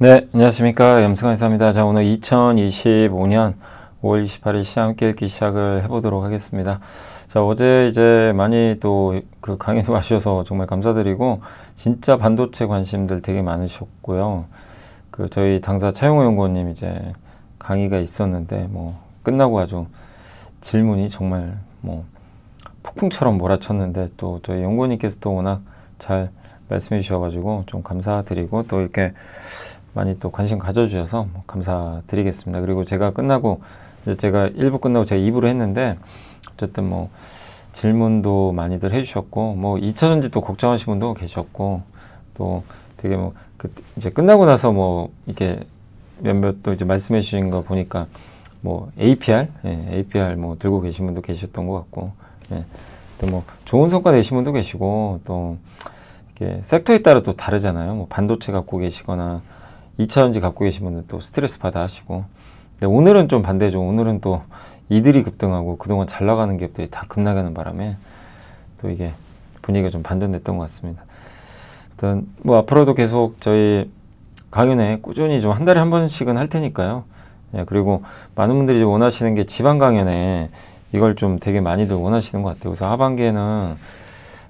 네, 안녕하십니까. 염승환이사입니다. 자, 오늘 2025년 5월 28일 시장 함께 읽기 시작을 해보도록 하겠습니다. 자, 어제 이제 많이 또 그 강의도 와주셔서 정말 감사드리고, 진짜 반도체 관심들 되게 많으셨고요. 그 저희 당사 차용호 연구원님 이제 강의가 있었는데, 뭐, 끝나고 아주 질문이 정말 뭐, 폭풍처럼 몰아쳤는데, 또 저희 연구원님께서 또 워낙 잘 말씀해 주셔가지고 좀 감사드리고, 또 이렇게 많이 또 관심 가져주셔서 감사드리겠습니다. 그리고 제가 끝나고 이제 제가 1부 끝나고 제가 2부를 했는데 어쨌든 뭐 질문도 많이들 해주셨고, 뭐 2차전지 또 걱정하시는 분도 계셨고, 또 되게 뭐 이제 끝나고 나서 뭐 이렇게 몇몇 또 이제 말씀해 주신 거 보니까 뭐 APR, APR 뭐 들고 계신 분도 계셨던 것 같고, 또 뭐 좋은 성과 내신 분도 계시고, 또 이렇게 섹터에 따라 또 다르잖아요. 뭐 반도체 갖고 계시거나 2차전지 갖고 계신 분들 또 스트레스 받아 하시고. 근데 오늘은 좀 반대죠. 오늘은 또 이들이 급등하고 그동안 잘 나가는 기업들이 다 급락하는 바람에 또 이게 분위기가 좀 반전됐던 것 같습니다. 일단 뭐 앞으로도 계속 저희 강연회 꾸준히 좀 한 달에 한 번씩은 할 테니까요. 그리고 많은 분들이 원하시는 게 지방 강연회, 이걸 좀 되게 많이들 원하시는 것 같아요. 그래서 하반기에는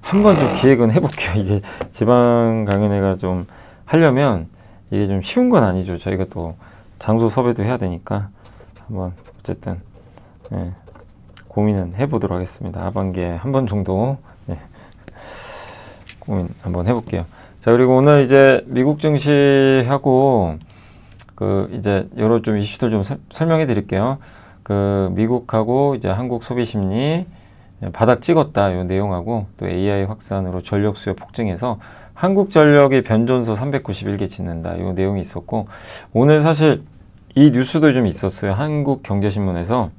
한번 좀 기획은 해볼게요. 이게 지방 강연회가 좀 하려면 이게 좀 쉬운 건 아니죠. 저희가 또 장소 섭외도 해야 되니까 한번 어쨌든 고민은 해보도록 하겠습니다. 하반기에 한 번 정도 고민 한번 해볼게요. 자, 그리고 오늘 이제 미국 증시하고 그 이제 여러 좀 이슈들 좀 설명해 드릴게요. 그 미국하고 이제 한국 소비 심리 바닥 찍었다 이 내용하고, 또 AI 확산으로 전력 수요 폭증해서 한국전력이 변전소 391개 짓는다 이 내용이 있었고, 오늘 사실 이 뉴스도 좀 있었어요. 한국경제신문에서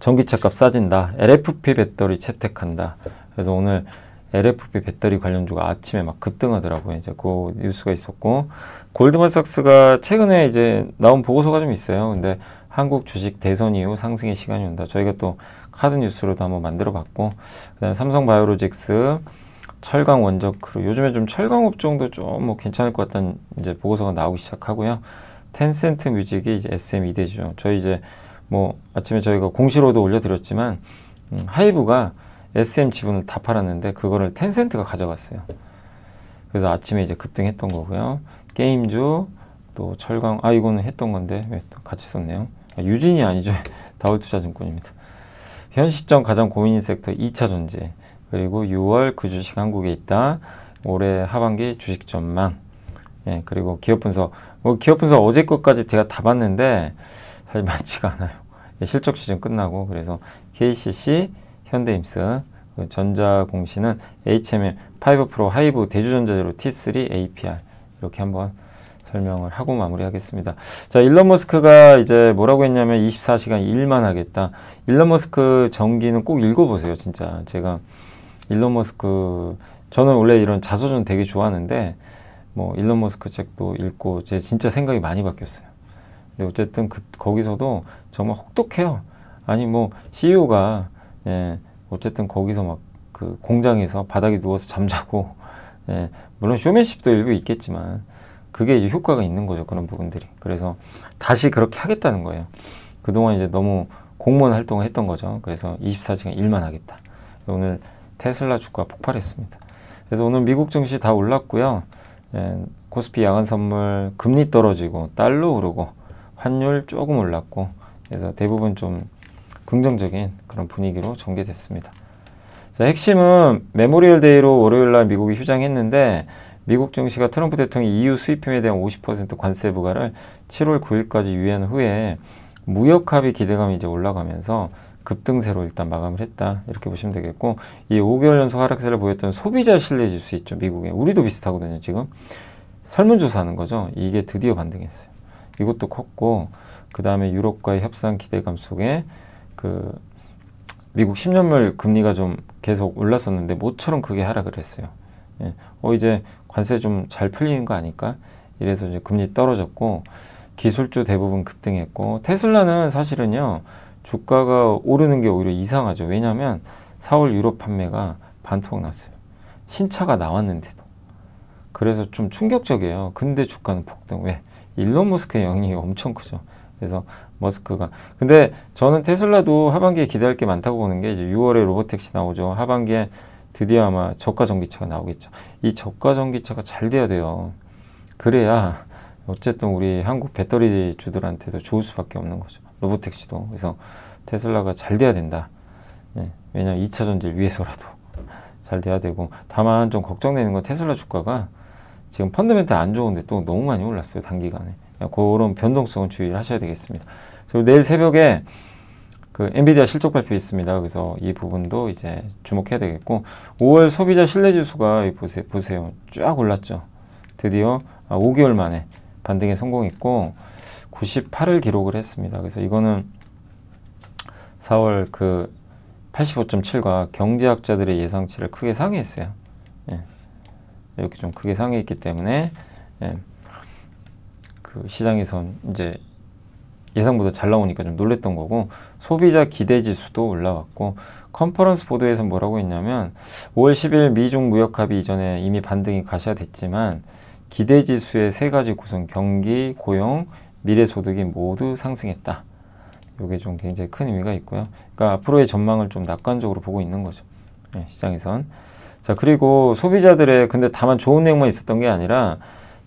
전기차값 싸진다, LFP 배터리 채택한다. 그래서 오늘 LFP 배터리 관련주가 아침에 막 급등하더라고요. 이제 그 뉴스가 있었고, 골드만삭스가 최근에 이제 나온 보고서가 좀 있어요. 근데 한국 주식 대선 이후 상승의 시간이 온다. 저희가 또 카드 뉴스로도 한번 만들어 봤고, 그다음에 삼성바이오로직스, 철강 원적크루, 요즘에 좀 철강 업종도 좀 뭐 괜찮을 것 같다는 이제 보고서가 나오기 시작하고요. 텐센트 뮤직이 이제 SM 이대주죠. 저희 이제 뭐 아침에 저희가 공시로도 올려드렸지만 하이브가 SM 지분을 다 팔았는데 그거를 텐센트가 가져갔어요. 그래서 아침에 이제 급등했던 거고요. 게임주, 또 철강, 이거는 했던 건데 왜 또 같이 썼네요. 유진이 아니죠. 다올투자증권입니다. 현 시점 가장 고민인 섹터 2차 전지, 그리고 6월 그 주식 한국에 있다, 올해 하반기 주식 전망, 그리고 기업 분석. 기업 분석 어제 것까지 제가 다 봤는데 사실 많지가 않아요. 실적 시즌 끝나고. 그래서 KCC, 현대임스, 전자공시는 HMM, 파이버프로, 하이브, 대주전자재로 T3, APR 이렇게 한번 설명을 하고 마무리하겠습니다. 자, 일론 머스크가 이제 뭐라고 했냐면 24시간 일만 하겠다. 일론 머스크 전기는 꼭 읽어보세요. 진짜 제가 일론 머스크, 저는 원래 이런 자서전 되게 좋아하는데 뭐 일론 머스크 책도 읽고 제 진짜 생각이 많이 바뀌었어요. 근데 어쨌든 거기서도 정말 혹독해요. 아니 뭐 CEO가 어쨌든 거기서 막 그 공장에서 바닥에 누워서 잠자고, 물론 쇼맨십도 일부 있겠지만 그게 이제 효과가 있는 거죠. 그런 부분들이. 그래서 다시 그렇게 하겠다는 거예요. 그동안 이제 너무 공무원 활동을 했던 거죠. 그래서 24시간 일만 하겠다. 오늘 테슬라 주가 폭발했습니다. 그래서 오늘 미국 증시 다 올랐고요. 코스피 야간 선물 금리 떨어지고 달러 오르고 환율 조금 올랐고, 그래서 대부분 좀 긍정적인 그런 분위기로 전개됐습니다. 자, 핵심은 메모리얼 데이로 월요일날 미국이 휴장했는데, 미국 증시가 트럼프 대통령이 EU 수입품에 대한 50% 관세 부과를 7월 9일까지 유예한 후에 무역 합의 기대감이 이제 올라가면서 급등세로 일단 마감을 했다. 이렇게 보시면 되겠고, 이 5개월 연속 하락세를 보였던 소비자 신뢰 지수 있죠. 미국에. 우리도 비슷하거든요. 지금 설문조사하는 거죠. 이게 드디어 반등했어요. 이것도 컸고, 그 다음에 유럽과의 협상 기대감 속에 그 미국 10년물 금리가 좀 계속 올랐었는데 모처럼 그게 하락을 했어요. 이제 관세 좀 잘 풀리는 거 아닐까? 이래서 이제 금리 떨어졌고, 기술주 대부분 급등했고, 테슬라는 사실은요, 주가가 오르는 게 오히려 이상하죠. 왜냐하면 4월 유럽 판매가 반토막 났어요. 신차가 나왔는데도. 그래서 좀 충격적이에요. 근데 주가는 폭등. 왜? 일론 머스크의 영향이 엄청 크죠. 그래서 머스크가 근데 저는 테슬라도 하반기에 기대할 게 많다고 보는 게 이제 6월에 로보택시 나오죠. 하반기에 드디어 아마 저가 전기차가 나오겠죠. 이 저가 전기차가 잘 돼야 돼요. 그래야 어쨌든 우리 한국 배터리 주들한테도 좋을 수밖에 없는 거죠. 로보택시도. 그래서 테슬라가 잘 돼야 된다. 예, 왜냐면 2차 전지를 위해서라도 잘 돼야 되고, 다만 좀 걱정되는 건 테슬라 주가가 지금 펀더멘탈 안 좋은데 또 너무 많이 올랐어요. 단기간에. 그런 변동성은 주의를 하셔야 되겠습니다. 그리고 내일 새벽에 그 엔비디아 실적 발표 있습니다. 그래서 이 부분도 이제 주목해야 되겠고, 5월 소비자 신뢰지수가 보세요. 쫙 올랐죠. 드디어 5개월 만에 반등에 성공했고 98을 기록을 했습니다. 그래서 이거는 4월 그 85.7과 경제학자들의 예상치를 크게 상회했어요. 예. 이렇게 좀 크게 상회했기 때문에 예. 그 시장에선 이제 예상보다 잘 나오니까 좀 놀랬던 거고, 소비자 기대 지수도 올라왔고, 컨퍼런스 보도에서 뭐라고 했냐면 5월 10일 미중 무역 합의 이전에 이미 반등이 가시화됐지만 기대 지수의 세 가지 구성, 경기, 고용, 미래 소득이 모두 상승했다. 이게 좀 굉장히 큰 의미가 있고요. 그러니까 앞으로의 전망을 좀 낙관적으로 보고 있는 거죠. 네, 시장에선. 자, 그리고 소비자들의 근데 다만 좋은 내용만 있었던 게 아니라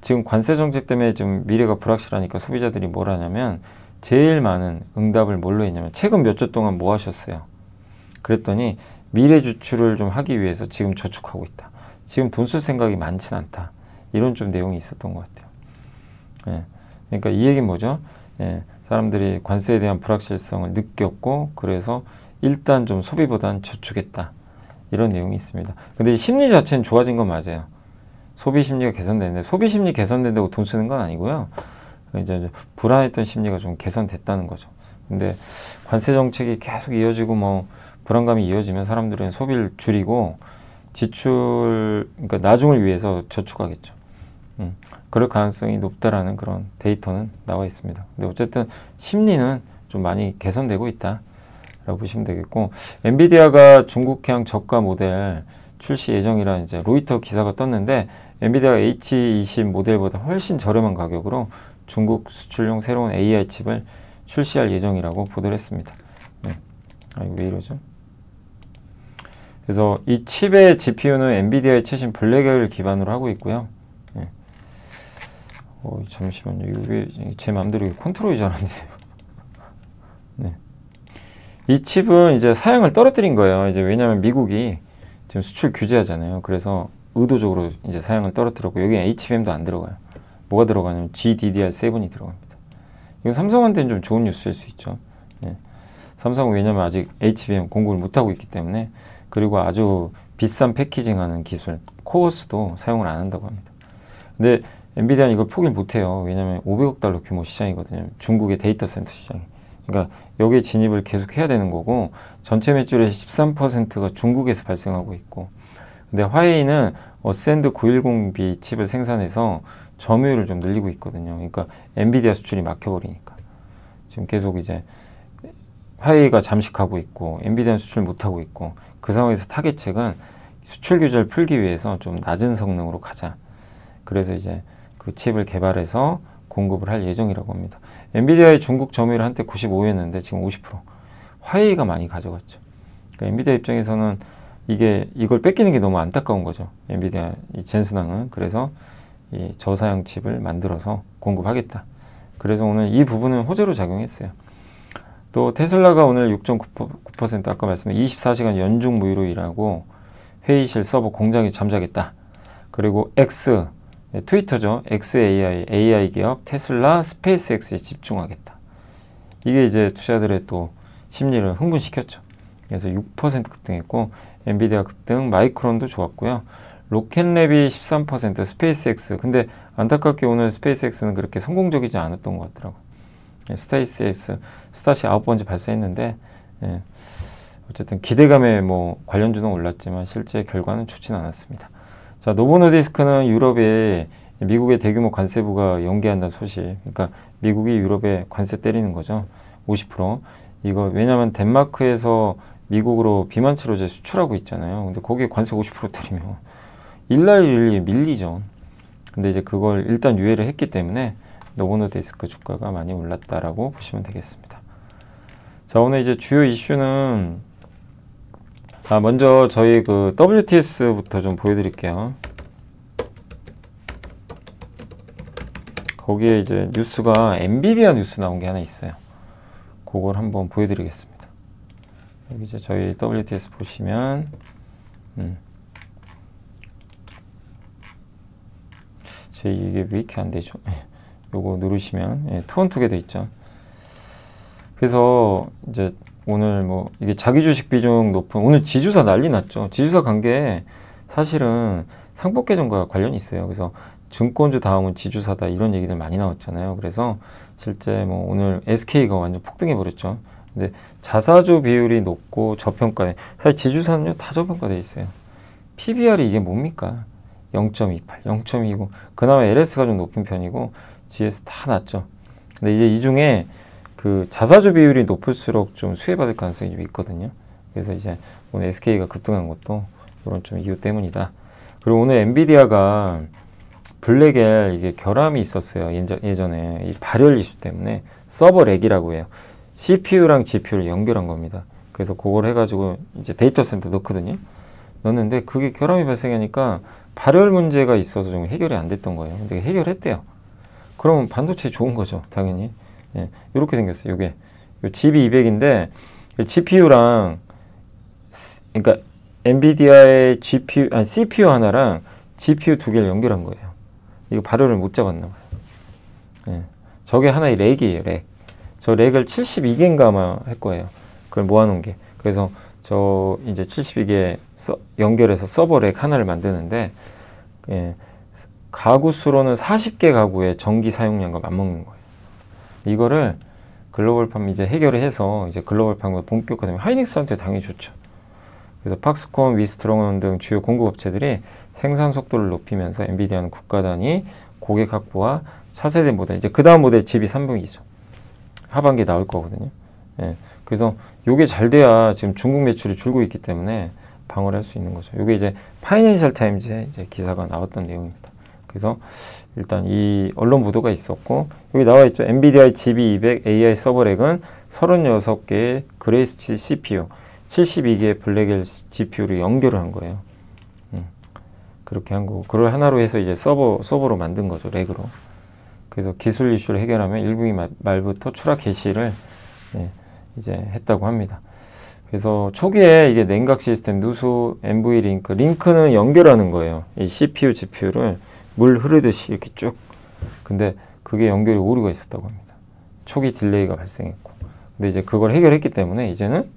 지금 관세 정책 때문에 좀 미래가 불확실하니까 소비자들이 뭘 하냐면 제일 많은 응답을 뭘로 했냐면 최근 몇 주 동안 뭐 하셨어요? 그랬더니 미래 지출을 좀 하기 위해서 지금 저축하고 있다. 지금 돈 쓸 생각이 많진 않다. 이런 좀 내용이 있었던 것 같아요. 예. 그러니까 이 얘기는 뭐죠? 예. 사람들이 관세에 대한 불확실성을 느꼈고 그래서 일단 좀 소비보다는 저축했다. 이런 내용이 있습니다. 근데 심리 자체는 좋아진 건 맞아요. 소비 심리가 개선되는데 소비 심리 개선된다고 돈 쓰는 건 아니고요. 이제 불안했던 심리가 좀 개선됐다는 거죠. 근데 관세 정책이 계속 이어지고 뭐 불안감이 이어지면 사람들은 소비를 줄이고 지출, 그러니까 나중을 위해서 저축하겠죠. 그럴 가능성이 높다라는 그런 데이터는 나와 있습니다. 근데 어쨌든 심리는 좀 많이 개선되고 있다라고 보시면 되겠고, 엔비디아가 중국향 저가 모델 출시 예정이라 이제 로이터 기사가 떴는데 엔비디아가 H20 모델보다 훨씬 저렴한 가격으로 중국 수출용 새로운 AI 칩을 출시할 예정이라고 보도를 했습니다. 네. 아, 이거 왜 이러죠? 그래서 이 칩의 GPU는 엔비디아의 최신 블랙을 기반으로 하고 있고요. 네. 잠시만요. 이거 왜 제 마음대로 컨트롤이 잘 안 돼요. 네. 이 칩은 이제 사양을 떨어뜨린 거예요. 이제 왜냐하면 미국이 지금 수출 규제하잖아요. 그래서 의도적으로 이제 사양을 떨어뜨렸고 여기 HBM도 안 들어가요. 뭐가 들어가냐면 GDDR7이 들어갑니다. 이건 삼성한테는 좀 좋은 뉴스일 수 있죠. 네. 삼성은 왜냐면 아직 HBM 공급을 못하고 있기 때문에, 그리고 아주 비싼 패키징하는 기술 코어스도 사용을 안 한다고 합니다. 근데 엔비디아는 이걸 포기를 못해요. 왜냐면 500억 달러 규모 시장이거든요. 중국의 데이터 센터 시장이. 그러니까 여기에 진입을 계속 해야 되는 거고, 전체 매출의 13%가 중국에서 발생하고 있고, 근데 화웨이는 어센드 910B 칩을 생산해서 점유율을 좀 늘리고 있거든요. 그러니까 엔비디아 수출이 막혀버리니까 지금 계속 이제 화웨이가 잠식하고 있고 엔비디아는 수출 못하고 있고, 그 상황에서 타겟책은 수출 규제를 풀기 위해서 좀 낮은 성능으로 가자. 그래서 이제 그 칩을 개발해서 공급을 할 예정이라고 합니다. 엔비디아의 중국 점유율 한때 95였는데 지금 50%. 화웨이가 많이 가져갔죠. 그러니까 엔비디아 입장에서는 이걸 뺏기는 게 너무 안타까운 거죠. 엔비디아 이 젠슨항은. 그래서 이 저사양 칩을 만들어서 공급하겠다. 그래서 오늘 이 부분은 호재로 작용했어요. 또 테슬라가 오늘 6.9% 아까 말씀드린 24시간 연중 무휴로 일하고 회의실 서버 공장이 잠자겠다. 그리고 트위터죠. AI 기업 테슬라 스페이스X에 집중하겠다. 이게 이제 투자들의 또 심리를 흥분시켰죠. 그래서 6% 급등했고 엔비디아 급등, 마이크론도 좋았고요. 로켓랩이 13%, 스페이스X. 근데 안타깝게 오늘 스페이스X는 그렇게 성공적이지 않았던 것 같더라고요. 스페이스X, 스타시 9번째 발사했는데 예, 어쨌든 기대감에 뭐 관련주는 올랐지만 실제 결과는 좋지는 않았습니다. 자, 노보노디스크는 유럽에 미국의 대규모 관세부가 연기한다는 소식. 그러니까 미국이 유럽에 관세 때리는 거죠. 50%. 이거 왜냐하면 덴마크에서 미국으로 비만 치료제 수출하고 있잖아요. 근데 거기에 관세 50% 때리면 일날 일이 밀리죠. 근데 이제 그걸 일단 유예를 했기 때문에 노보노디스크 주가가 많이 올랐다라고 보시면 되겠습니다. 자, 오늘 이제 주요 이슈는 먼저 저희 그 WTS부터 좀 보여드릴게요. 거기에 이제 뉴스가 엔비디아 뉴스 나온 게 하나 있어요. 그걸 한번 보여드리겠습니다. 여기 이제 저희 WTS 보시면 이게 왜 이렇게 안 되죠? 요거 누르시면 투원투게더 있죠. 그래서 이제 오늘 뭐 이게 자기 주식 비중 높은, 오늘 지주사 난리 났죠. 지주사 간 게 사실은 상법 개정과 관련이 있어요. 그래서 증권주 다음은 지주사다 이런 얘기들 많이 나왔잖아요. 그래서 실제 뭐 오늘 SK가 완전 폭등해 버렸죠. 근데 자사주 비율이 높고 저평가돼. 사실 지주사는요 다 저평가돼 있어요. PBR이 이게 뭡니까? 0.28, 0.29. 그나마 LS가 좀 높은 편이고 GS 다 낮죠. 근데 이제 이 중에 그 자사주 비율이 높을수록 좀 수혜받을 가능성이 좀 있거든요. 그래서 이제 오늘 SK가 급등한 것도 이런 좀 이유 때문이다. 그리고 오늘 엔비디아가 블랙엘 이게 결함이 있었어요. 예전에 이 발열 이슈 때문에 서버 렉이라고 해요. CPU랑 GPU를 연결한 겁니다. 그래서 그걸 해가지고 이제 데이터 센터 넣거든요. 넣는데 그게 결함이 발생하니까 발열 문제가 있어서 좀 해결이 안 됐던 거예요. 근데 해결했대요. 그러면 반도체 좋은 거죠, 당연히. 예, 이렇게 생겼어요. 요게 요 GB200인데 GPU랑 그러니까 엔비디아의 CPU 하나랑 GPU 두 개를 연결한 거예요. 이거 발열을 못 잡았나 봐요. 예, 저게 하나의 렉이에요, 렉. 저 렉을 72개인가 아마 할 거예요. 그걸 모아놓은 게. 그래서 저 이제 72개 연결해서 서버 렉 하나를 만드는데 가구 수로는 40개 가구의 전기 사용량과 맞먹는 거예요. 이거를 글로벌팜 이제 해결을 해서 이제 글로벌팜과 본격화되면 하이닉스한테 당연히 좋죠. 그래서 팍스콘, 위스트롱 등 주요 공급업체들이 생산 속도를 높이면서 엔비디아는 국가 단위 고객 확보와 차세대 모델, 이제 그 다음 모델 GB300이죠. 하반기에 나올 거거든요. 예, 그래서 요게 잘 돼야 지금 중국 매출이 줄고 있기 때문에 방어를 할 수 있는 거죠. 요게 이제 파이낸셜 타임즈에 이제 기사가 나왔던 내용입니다. 그래서 일단 이 언론 보도가 있었고, 여기 나와 있죠. 엔비디아 GB200 AI 서버렉은 36개의 그레이스 CPU, 72개의 블랙엘 GPU를 연결을 한 거예요. 그렇게 한 거고, 그걸 하나로 해서 이제 서버로 만든 거죠, 렉으로. 그래서 기술 이슈를 해결하면 1분기 말부터 추락 개시를 이제 했다고 합니다. 그래서 초기에 이게 냉각 시스템, 누수, NV 링크는 연결하는 거예요. 이 CPU, GPU를 물 흐르듯이 이렇게 쭉. 근데 그게 연결이 오류가 있었다고 합니다. 초기 딜레이가 발생했고. 근데 이제 그걸 해결했기 때문에 이제는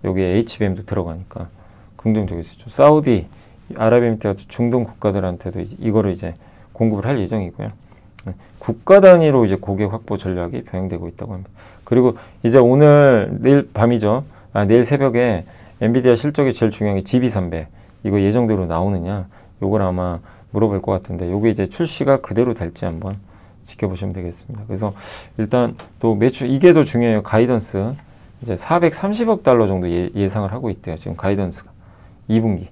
여기에 HBM도 들어가니까 긍정적이었죠. 사우디, 아랍에미리트 같은 중동 국가들한테도 이거를 이제 공급을 할 예정이고요. 국가 단위로 이제 고객 확보 전략이 병행되고 있다고 합니다. 그리고 이제 내일 밤이죠. 내일 새벽에 엔비디아 실적이 제일 중요한 게 GB300. 이거 예정대로 나오느냐? 요걸 아마 물어볼 것 같은데, 요게 이제 출시가 그대로 될지 한번 지켜보시면 되겠습니다. 그래서 일단 또 매출, 이게 더 중요해요. 가이던스. 이제 430억 달러 정도 예상을 하고 있대요. 지금 가이던스가. 2분기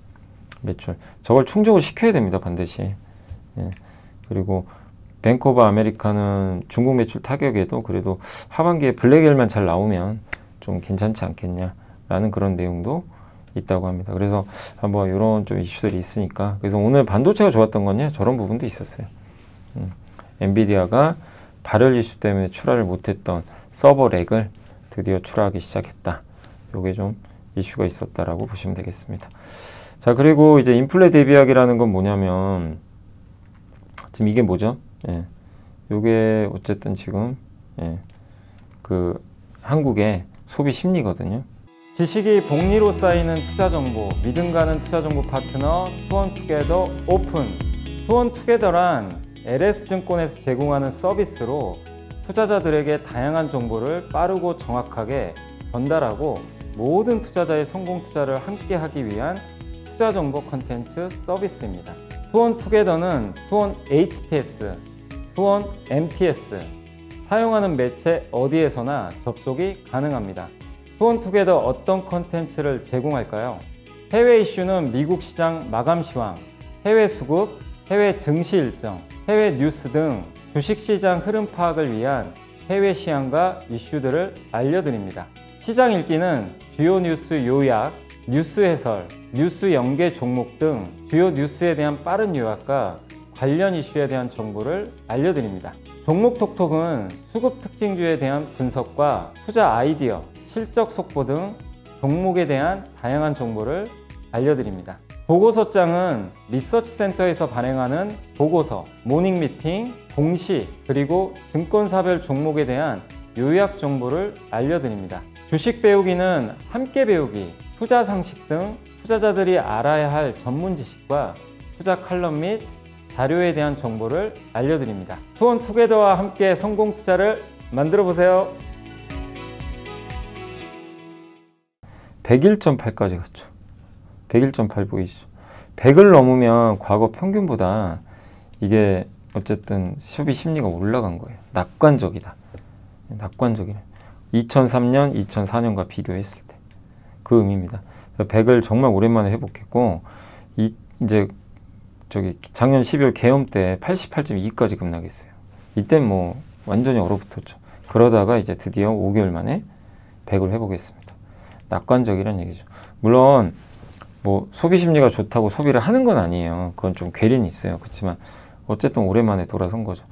매출. 저걸 충족을 시켜야 됩니다. 반드시. 예. 그리고 뱅크 오브 아메리카는 중국 매출 타격에도 그래도 하반기에 블랙엘만 잘 나오면 좀 괜찮지 않겠냐라는 그런 내용도 있다고 합니다. 그래서 한번 이런 좀 이슈들이 있으니까. 그래서 오늘 반도체가 좋았던 건요, 저런 부분도 있었어요. 엔비디아가 발열 이슈 때문에 출하를 못했던 서버 렉을 드디어 출하하기 시작했다. 요게 좀 이슈가 있었다라고 보시면 되겠습니다. 자, 그리고 이제 인플레 대비학이라는 건 뭐냐면, 지금 이게 뭐죠? 예. 요게 어쨌든 지금 그 한국의 소비 심리거든요. 지식이 복리로 쌓이는 투자 정보, 믿음 가는 투자 정보 파트너 투원투게더 오픈. 투원투게더란 LS증권에서 제공하는 서비스로 투자자들에게 다양한 정보를 빠르고 정확하게 전달하고 모든 투자자의 성공 투자를 함께 하기 위한 투자 정보 콘텐츠 서비스입니다. 투원투게더는 투원 HTS, 투원 MTS, 사용하는 매체 어디에서나 접속이 가능합니다. 투원투게더 어떤 콘텐츠를 제공할까요? 해외 이슈는 미국 시장 마감 시황, 해외 수급, 해외 증시 일정, 해외 뉴스 등 주식시장 흐름 파악을 위한 해외 시황과 이슈들을 알려드립니다. 시장 읽기는 주요 뉴스 요약, 뉴스 해설, 뉴스 연계 종목 등 주요 뉴스에 대한 빠른 요약과 관련 이슈에 대한 정보를 알려드립니다. 종목 톡톡은 수급 특징주에 대한 분석과 투자 아이디어, 실적 속보 등 종목에 대한 다양한 정보를 알려드립니다. 보고서장은 리서치센터에서 발행하는 보고서, 모닝미팅, 공시, 그리고 증권사별 종목에 대한 요약 정보를 알려드립니다. 주식 배우기는 함께 배우기, 투자 상식 등 투자자들이 알아야 할 전문 지식과 투자 칼럼 및 자료에 대한 정보를 알려드립니다. 투원투게더와 함께 성공 투자를 만들어 보세요. 101.8까지 갔죠. 101.8 보이시죠? 100을 넘으면 과거 평균보다 이게 어쨌든 소비 심리가 올라간 거예요. 낙관적이다. 낙관적이래. 2003년, 2004년과 비교했을 때 그 의미입니다. 100을 정말 오랜만에 회복했고 이제 작년 12월 개엄 때 88.2까지 급락했어요. 이땐 뭐 완전히 얼어붙었죠. 그러다가 이제 드디어 5개월 만에 100을 회복했습니다. 낙관적이라는 얘기죠. 물론 뭐 소비 심리가 좋다고 소비를 하는 건 아니에요. 그건 좀 괴리는 있어요. 그렇지만 어쨌든 오랜만에 돌아선 거죠.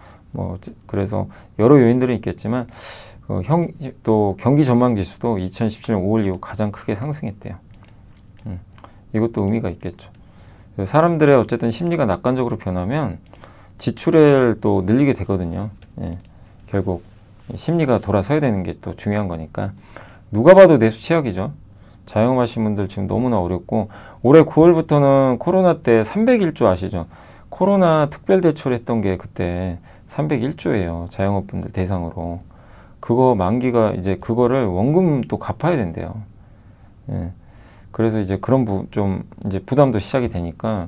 그래서 여러 요인들은 있겠지만 또 경기 전망 지수도 2017년 5월 이후 가장 크게 상승했대요. 이것도 의미가 있겠죠. 사람들의 어쨌든 심리가 낙관적으로 변하면 지출을 또 늘리게 되거든요. 예, 결국 심리가 돌아서야 되는 게 또 중요한 거니까. 누가 봐도 내수 최악이죠. 자영업하신 분들 지금 너무나 어렵고, 올해 9월부터는 코로나 때 301조 아시죠? 코로나 특별대출 했던 게 그때 301조예요. 자영업분들 대상으로. 그거 만기가 이제 그거를 원금 또 갚아야 된대요. 예. 그래서 이제 그런 좀 이제 부담도 시작이 되니까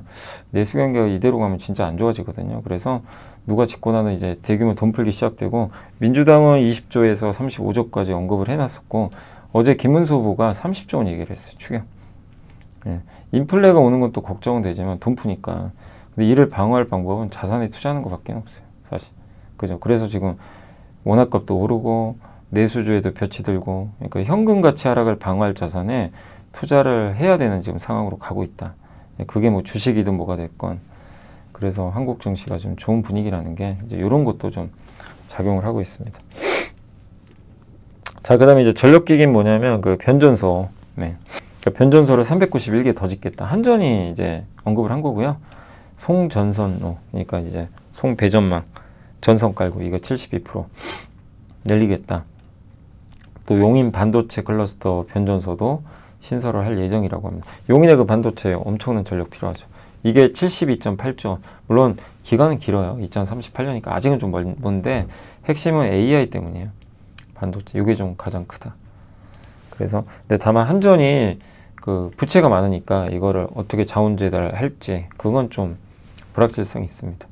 내수 경기가 이대로 가면 진짜 안 좋아지거든요. 그래서 누가 짓고 나면 이제 대규모 돈 풀기 시작되고, 민주당은 20조에서 35조까지 언급을 해놨었고, 어제 김문수 후보가 30조 원 얘기를 했어요. 추경. 예. 인플레가 오는 건 또 걱정은 되지만 돈 푸니까. 근데 이를 방어할 방법은 자산에 투자하는 것밖에 없어요. 사실. 그죠? 그래서 지금 원화값도 오르고 내수주에도 볕이 들고, 그러니까 현금 가치 하락을 방어할 자산에 투자를 해야 되는 지금 상황으로 가고 있다. 그게 뭐 주식이든 뭐가 됐건. 그래서 한국 증시가 좀 좋은 분위기라는 게 이제 이런 것도 좀 작용을 하고 있습니다. 자, 그 다음에 이제 전력기기는 뭐냐면 그 변전소. 네. 그러니까 변전소를 391개 더 짓겠다. 한전이 이제 언급을 한 거고요. 송전선로, 그러니까 이제 송배전망, 전선 깔고 이거 72% 늘리겠다. 또 용인 반도체 클러스터 변전소도 신설을 할 예정이라고 합니다. 용인의 그 반도체 엄청난 전력 필요하죠. 이게 72.8조. 물론 기간은 길어요. 2038년이니까 아직은 좀 먼데 핵심은 AI 때문이에요. 반도체. 이게 좀 가장 크다. 그래서 근데 다만 한전이 그 부채가 많으니까 이거를 어떻게 자원재달 할지 그건 좀 불확실성이 있습니다.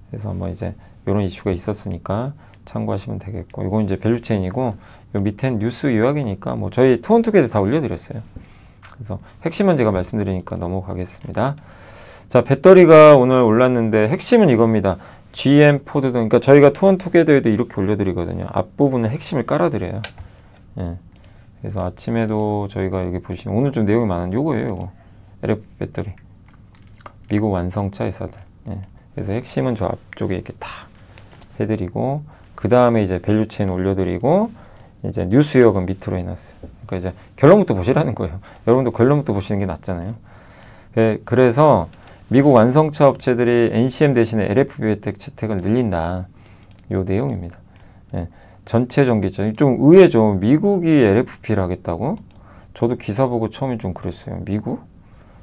그래서 뭐 이제 이런 이슈가 있었으니까 참고하시면 되겠고, 이건 이제 밸류체인이고, 요 밑엔 뉴스 요약이니까 뭐 저희 투원투게더 다 올려드렸어요. 그래서 핵심은 제가 말씀드리니까 넘어가겠습니다. 자, 배터리가 오늘 올랐는데 핵심은 이겁니다. GM, 포드 등, 그러니까 저희가 투원투게더에도 이렇게 올려드리거든요. 앞부분은 핵심을 깔아드려요. 예. 그래서 아침에도 저희가 여기 보시면 오늘 좀 내용이 많은 요거예요. 요거 LF 배터리, 미국 완성차 회사들. 예. 그래서 핵심은 저 앞쪽에 이렇게 다 해드리고, 그 다음에 이제 밸류체인 올려드리고, 이제 뉴스 요약은 밑으로 해놨어요. 그러니까 이제 결론부터 보시라는 거예요. 여러분도 결론부터 보시는 게 낫잖아요. 예, 그래서 미국 완성차 업체들이 NCM 대신에 LFP 채택을 늘린다. 요 내용입니다. 예, 전체 전기차. 좀 의외죠. 미국이 LFP를 하겠다고? 저도 기사 보고 처음에 좀 그랬어요. 미국?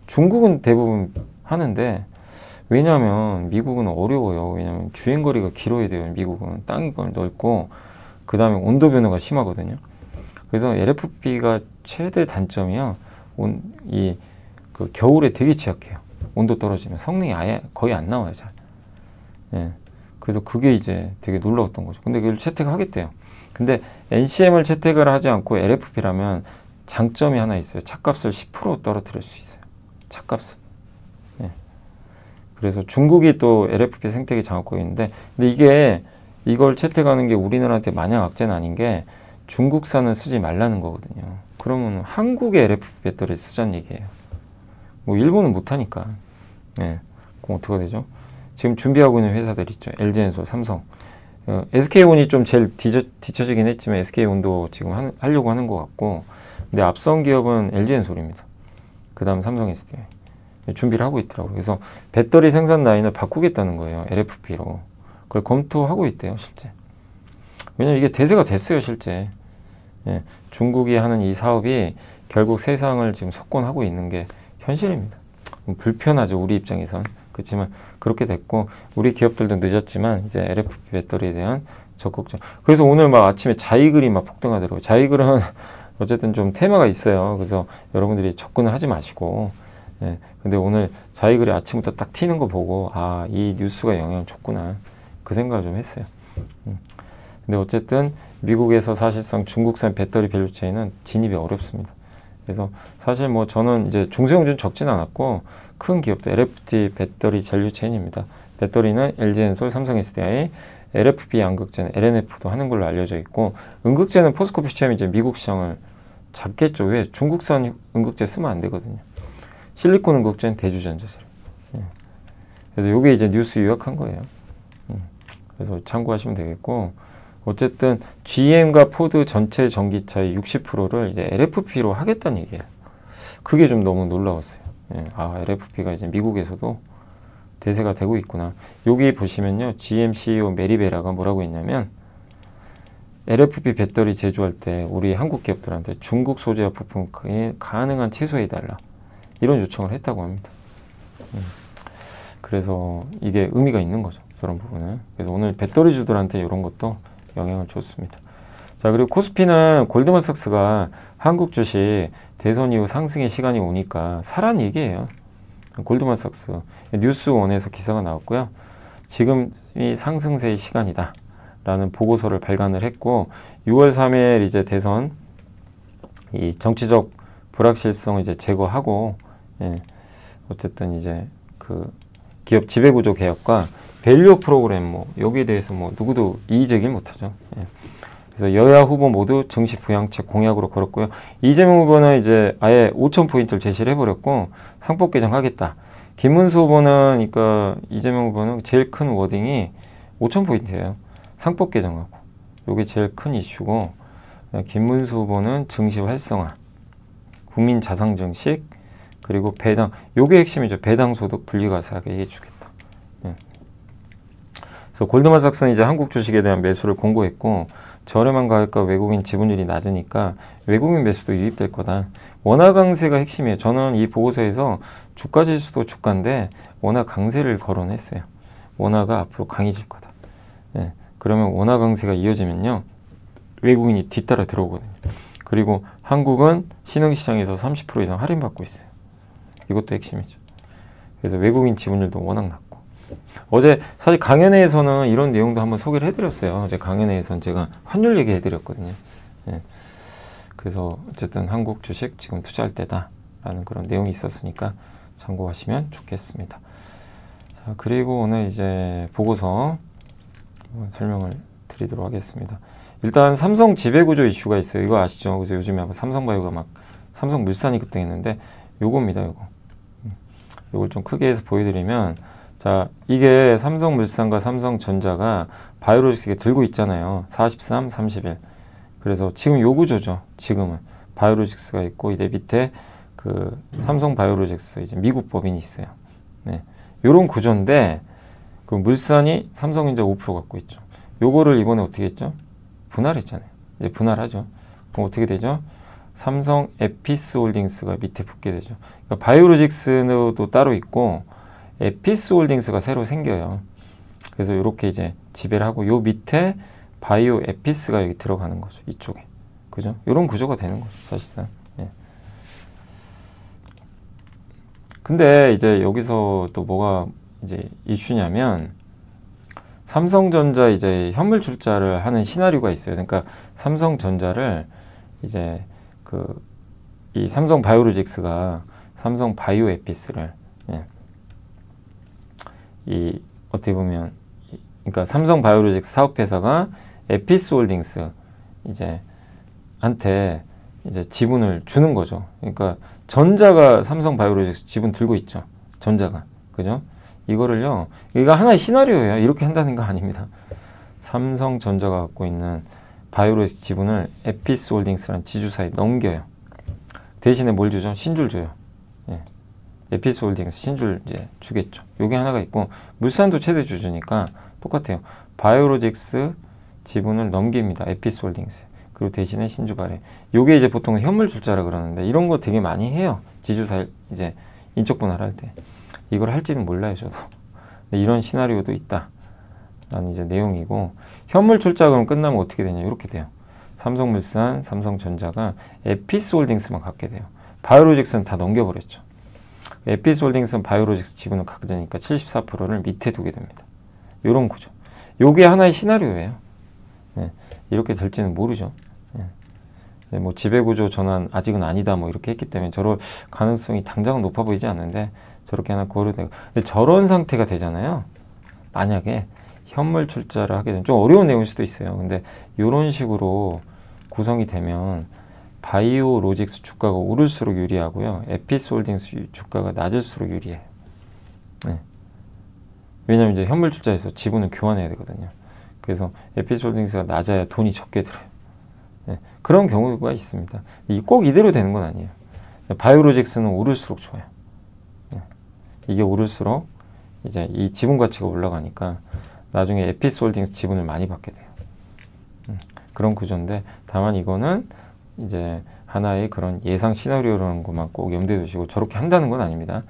중국은 대부분 하는데, 왜냐하면 미국은 어려워요. 왜냐하면 주행거리가 길어야 돼요. 미국은 땅이 넓고, 그 다음에 온도 변화가 심하거든요. 그래서 LFP가 최대 단점이요. 그 겨울에 되게 취약해요. 온도 떨어지면 성능이 아예 거의 안 나와요. 잘. 예. 그래서 그게 이제 되게 놀라웠던 거죠. 근데 그걸 채택을 하겠대요. 근데 NCM을 채택을 하지 않고 LFP라면 장점이 하나 있어요. 차값을 10% 떨어뜨릴 수 있어요. 차값을. 예. 그래서 중국이 또 LFP 생태계 장악국인데, 근데 이걸 채택하는 게 우리나라한테 마냥 악재는 아닌 게 중국산은 쓰지 말라는 거거든요. 그러면 한국의 LFP 배터리 쓰자는 얘기예요. 뭐 일본은 못하니까. 네. 그럼 어떻게 되죠? 지금 준비하고 있는 회사들 있죠. LG엔솔, 삼성. SK온이 좀 제일 뒤처지긴 했지만 SK온도 지금 하려고 하는 것 같고, 근데 앞선 기업은 LG엔솔입니다. 그 다음 삼성 SDI. 준비를 하고 있더라고요. 그래서 배터리 생산 라인을 바꾸겠다는 거예요. LFP로. 그걸 검토하고 있대요, 실제. 왜냐면 이게 대세가 됐어요, 실제. 예, 중국이 하는 이 사업이 결국 세상을 지금 석권하고 있는 게 현실입니다. 불편하죠, 우리 입장에선. 그렇지만 그렇게 됐고, 우리 기업들도 늦었지만 이제 LFP 배터리에 대한 적극적. 그래서 오늘 막 아침에 자이글이 막 폭등하더라고요. 자이글은 어쨌든 좀 테마가 있어요. 그래서 여러분들이 접근을 하지 마시고. 예, 근데 오늘 자이글이 아침부터 딱 튀는 거 보고, 아, 이 뉴스가 영향을 줬구나. 그 생각을 좀 했어요. 근데 어쨌든 미국에서 사실상 중국산 배터리 밸류체인은 진입이 어렵습니다. 그래서 사실 뭐 저는 이제 중소형주는 적진 않았고, 큰 기업들 LFP 배터리 밸류체인입니다. 배터리는 LG엔솔, 삼성 SDI, LFP 양극재는 LNF도 하는 걸로 알려져 있고, 음극재는 포스코 퓨처엠이 이제 미국 시장을 잡겠죠. 왜? 중국산 음극재 쓰면 안 되거든요. 실리콘 음극재는 대주전자재예요. 그래서 이게 이제 뉴스 요약한 거예요. 그래서 참고하시면 되겠고, 어쨌든 GM과 포드 전체 전기차의 60%를 이제 LFP로 하겠다는 얘기예요. 그게 좀 너무 놀라웠어요. 예, 아, LFP가 이제 미국에서도 대세가 되고 있구나. 여기 보시면요, GM CEO 메리베라가 뭐라고 했냐면, LFP 배터리 제조할 때 우리 한국 기업들한테 중국 소재와 부품 가능한 최소화해달라, 이런 요청을 했다고 합니다. 그래서 이게 의미가 있는 거죠, 저런 부분은. 그래서 오늘 배터리주들한테 이런 것도 영향을 줬습니다. 자, 그리고 코스피는 골드만삭스가 한국 주식 대선 이후 상승의 시간이 오니까 사라는 얘기예요. 골드만삭스 뉴스원에서 기사가 나왔고요. 지금이 상승세의 시간이다 라는 보고서를 발간을 했고, 6월 3일 이제 대선 이 정치적 불확실성을 이제 제거하고, 예, 어쨌든 이제 그 기업 지배구조 개혁과 밸류 프로그램 뭐 여기에 대해서 뭐 누구도 이의제기를 못하죠. 예. 그래서 여야 후보 모두 증시 부양책 공약으로 걸었고요. 이재명 후보는 이제 아예 5,000포인트를 제시를 해버렸고, 상법 개정하겠다. 김문수 후보는, 그러니까 이재명 후보는 제일 큰 워딩이 5,000포인트예요. 상법 개정하고. 이게 제일 큰 이슈고, 김문수 후보는 증시 활성화, 국민 자산 증식, 그리고 배당. 요게 핵심이죠. 배당 소득 분리가세하게 해주겠다. 예. 그래서 골드만삭스는 이제 한국 주식에 대한 매수를 공고했고, 저렴한 가격과 외국인 지분율이 낮으니까 외국인 매수도 유입될 거다. 원화 강세가 핵심이에요. 저는 이 보고서에서 주가 지수도 주가인데 원화 강세를 거론했어요. 원화가 앞으로 강해질 거다. 예. 그러면 원화 강세가 이어지면요, 외국인이 뒤따라 들어오거든요. 그리고 한국은 신흥시장에서 30% 이상 할인받고 있어요. 이것도 핵심이죠. 그래서 외국인 지분율도 워낙 낮고, 어제 사실 강연회에서는 이런 내용도 한번 소개를 해드렸어요. 어제 강연회에서는 제가 환율 얘기 해드렸거든요. 예. 그래서 어쨌든 한국 주식 지금 투자할 때다라는 그런 내용이 있었으니까 참고하시면 좋겠습니다. 자, 그리고 오늘 이제 보고서 설명을 드리도록 하겠습니다. 일단 삼성 지배구조 이슈가 있어요. 이거 아시죠? 그래서 요즘에 삼성바이오가 막 삼성물산이 급등했는데 요겁니다. 요걸 좀 크게 해서 보여드리면, 자, 이게 삼성물산과 삼성전자가 바이오로직스에 들고 있잖아요. 43, 31. 그래서 지금 요 구조죠. 지금은 바이오로직스가 있고, 이제 밑에 그 삼성바이오로직스 이제 미국 법인이 있어요. 네, 요런 구조인데, 그 물산이 삼성전자 5% 갖고 있죠. 요거를 이번에 어떻게 했죠? 분할했잖아요. 이제 분할하죠. 그럼 어떻게 되죠? 삼성 에피스홀딩스가 밑에 붙게 되죠. 그러니까 바이오로직스도 따로 있고 에피스홀딩스가 새로 생겨요. 그래서 이렇게 이제 지배를 하고, 요 밑에 바이오 에피스가 여기 들어가는 거죠. 이쪽에. 그죠? 이런 구조가 되는 거죠, 사실상. 예. 근데 이제 여기서 또 뭐가 이제 이슈냐면, 삼성전자 이제 현물 출자를 하는 시나리오가 있어요. 그러니까 삼성전자를 이제 이 삼성 바이오로직스가 삼성 바이오 에피스를, 예, 어떻게 보면 그러니까 삼성 바이오로직스 사업회사가 에피스홀딩스 이제 한테 이제 지분을 주는 거죠. 그러니까 전자가 삼성 바이오로직스 지분 들고 있죠. 전자가. 그죠? 이거를요. 이거 하나의 시나리오예요. 이렇게 한다는 거 아닙니다. 삼성전자가 갖고 있는 바이오로직스 지분을 에피스홀딩스라는 지주사에 넘겨요. 대신에 뭘 주죠? 신주를 줘요. 예. 에피스홀딩스 신주를 이제 주겠죠. 요게 하나가 있고 물산도 최대 주주니까 똑같아요. 바이오로직스 지분을 넘깁니다. 에피스홀딩스. 그리고 대신에 신주 발행. 요게 이제 보통 현물 출자라 그러는데 이런 거 되게 많이 해요. 지주사 이제 인적 분할을 할 때. 이걸 할지는 몰라요, 저도. 근데 이런 시나리오도 있다. 라는 이제 내용이고 현물 출자 그럼 끝나면 어떻게 되냐? 이렇게 돼요. 삼성물산, 삼성전자가 에피스홀딩스만 갖게 돼요. 바이오로직스는 다 넘겨버렸죠. 에피스홀딩스는 바이오로직스 지분을 가져니까 74%를 밑에 두게 됩니다. 이런 구조. 요게 하나의 시나리오예요. 예, 이렇게 될지는 모르죠. 예. 뭐 지배구조 전환 아직은 아니다 뭐 이렇게 했기 때문에 저럴 가능성이 당장은 높아 보이지 않는데 저렇게 하나 고려되고 근데 저런 상태가 되잖아요. 만약에 현물 출자를 하게 되면 좀 어려운 내용일 수도 있어요. 근데 이런 식으로 구성이 되면 바이오로직스 주가가 오를수록 유리하고요. 에피스홀딩스 주가가 낮을수록 유리해요. 네. 왜냐하면 이제 현물 출자에서 지분을 교환해야 되거든요. 그래서 에피스홀딩스가 낮아야 돈이 적게 들어요. 네. 그런 경우가 있습니다. 꼭 이대로 되는 건 아니에요. 바이오로직스는 오를수록 좋아요. 네. 이게 오를수록 이제 이 지분 가치가 올라가니까 나중에 에피스홀딩스 지분을 많이 받게 돼요. 그런 구조인데 다만 이거는 이제 하나의 그런 예상 시나리오라는 것만 꼭 염두에 두시고 저렇게 한다는 건 아닙니다.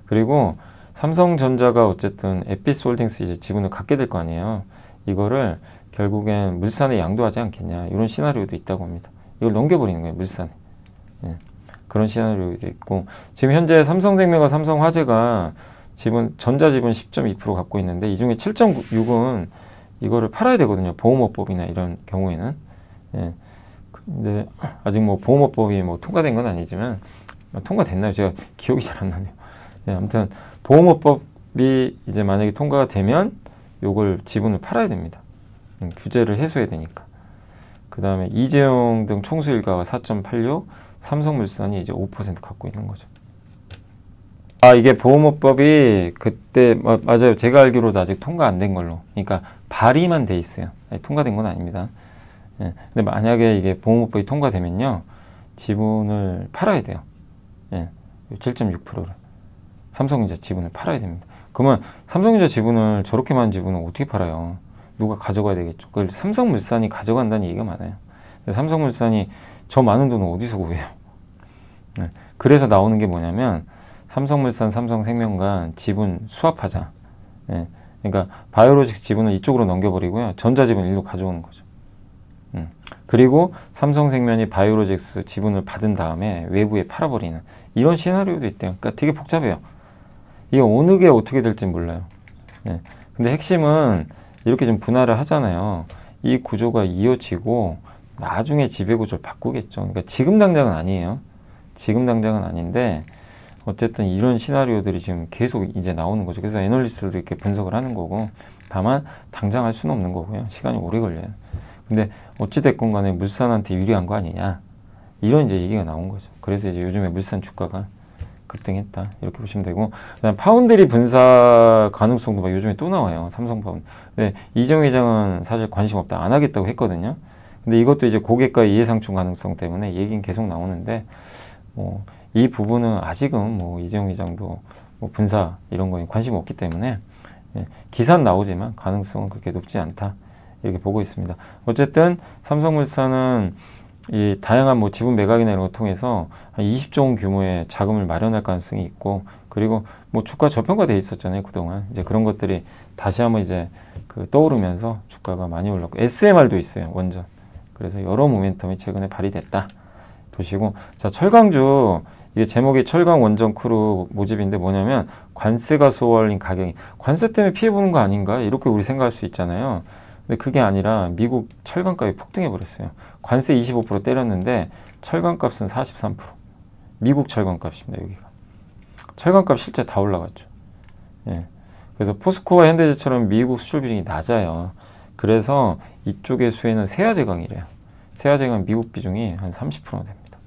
그리고 삼성전자가 어쨌든 에피스홀딩스 이제 지분을 갖게 될 거 아니에요. 이거를 결국엔 물산에 양도하지 않겠냐 이런 시나리오도 있다고 합니다. 이걸 넘겨버리는 거예요. 물산에. 예. 그런 시나리오도 있고 지금 현재 삼성생명과 삼성화재가 지분 전자지분 10.2% 갖고 있는데 이 중에 7.6은 이거를 팔아야 되거든요. 보험업법이나 이런 경우에는. 예. 근데 아직 뭐 보험업법이 뭐 통과된 건 아니지만 통과됐나요? 제가 기억이 잘 안 나네요. 예, 아무튼 보험업법이 이제 만약에 통과가 되면 요걸 지분을 팔아야 됩니다. 규제를 해소해야 되니까. 그 다음에 이재용 등 총수 일가가 4.86, 삼성물산이 이제 5% 갖고 있는 거죠. 아, 이게 보험업법이 그때 맞아요. 제가 알기로도 아직 통과 안 된 걸로. 그러니까 발의만 돼 있어요. 아니, 통과된 건 아닙니다. 예. 근데 만약에 이게 보험업법이 통과되면요, 지분을 팔아야 돼요. 예. 7.6%를 삼성전자 지분을 팔아야 됩니다. 그러면 삼성전자 지분을 저렇게 많은 지분을 어떻게 팔아요? 누가 가져가야 되겠죠. 그걸 삼성물산이 가져간다는 얘기가 많아요. 삼성물산이 저 많은 돈을 어디서 구해요? 예. 그래서 나오는 게 뭐냐면 삼성물산, 삼성생명과 지분 수합하자. 예. 그러니까 바이오로직스 지분을 이쪽으로 넘겨버리고요. 전자지분 일로 가져오는 거죠. 그리고 삼성생명이 바이오로직스 지분을 받은 다음에 외부에 팔아버리는 이런 시나리오도 있대요. 그러니까 되게 복잡해요. 이게 어느 게 어떻게 될지 몰라요. 예. 근데 핵심은 이렇게 좀 분할을 하잖아요. 이 구조가 이어지고 나중에 지배구조를 바꾸겠죠. 그러니까 지금 당장은 아니에요. 지금 당장은 아닌데 어쨌든 이런 시나리오들이 지금 계속 이제 나오는 거죠. 그래서 애널리스트들도 이렇게 분석을 하는 거고 다만 당장 할 수는 없는 거고요. 시간이 오래 걸려요. 근데 어찌됐건 간에 물산한테 유리한 거 아니냐 이런 이제 얘기가 나온 거죠. 그래서 이제 요즘에 물산 주가가 급등했다 이렇게 보시면 되고 그다음 파운드리 분사 가능성도 막 요즘에 또 나와요. 삼성 파운드. 근데 이재용 회장은 사실 관심 없다 안 하겠다고 했거든요. 근데 이것도 이제 고객과 이해상충 가능성 때문에 얘기는 계속 나오는데 뭐 이 부분은 아직은 뭐 이재용 회장도 뭐 분사 이런 거에 관심 없기 때문에 예, 기사는 나오지만 가능성은 그렇게 높지 않다 이렇게 보고 있습니다. 어쨌든 삼성물산은 이 다양한 뭐 지분 매각이나 이런 걸 통해서 한 20조 원 규모의 자금을 마련할 가능성이 있고 그리고 뭐 주가 저평가돼 있었잖아요 그동안. 이제 그런 것들이 다시 한번 이제 그 떠오르면서 주가가 많이 올랐고 SMR도 있어요 원전. 그래서 여러 모멘텀이 최근에 발휘됐다 보시고 자 철강주 이게 제목이 철강 원전 크루 모집인데 뭐냐면 관세가 수월인 가격이 관세 때문에 피해 보는 거 아닌가 이렇게 우리 생각할 수 있잖아요. 근데 그게 아니라 미국 철강값이 폭등해 버렸어요. 관세 25% 때렸는데 철강값은 43%. 미국 철강값입니다. 여기가. 철강값 실제 다 올라갔죠. 예. 그래서 포스코와 현대제처럼 미국 수출 비중이 낮아요. 그래서 이쪽의 수혜는 세아제강이래요. 세아제강 미국 비중이 한 30% 됩니다.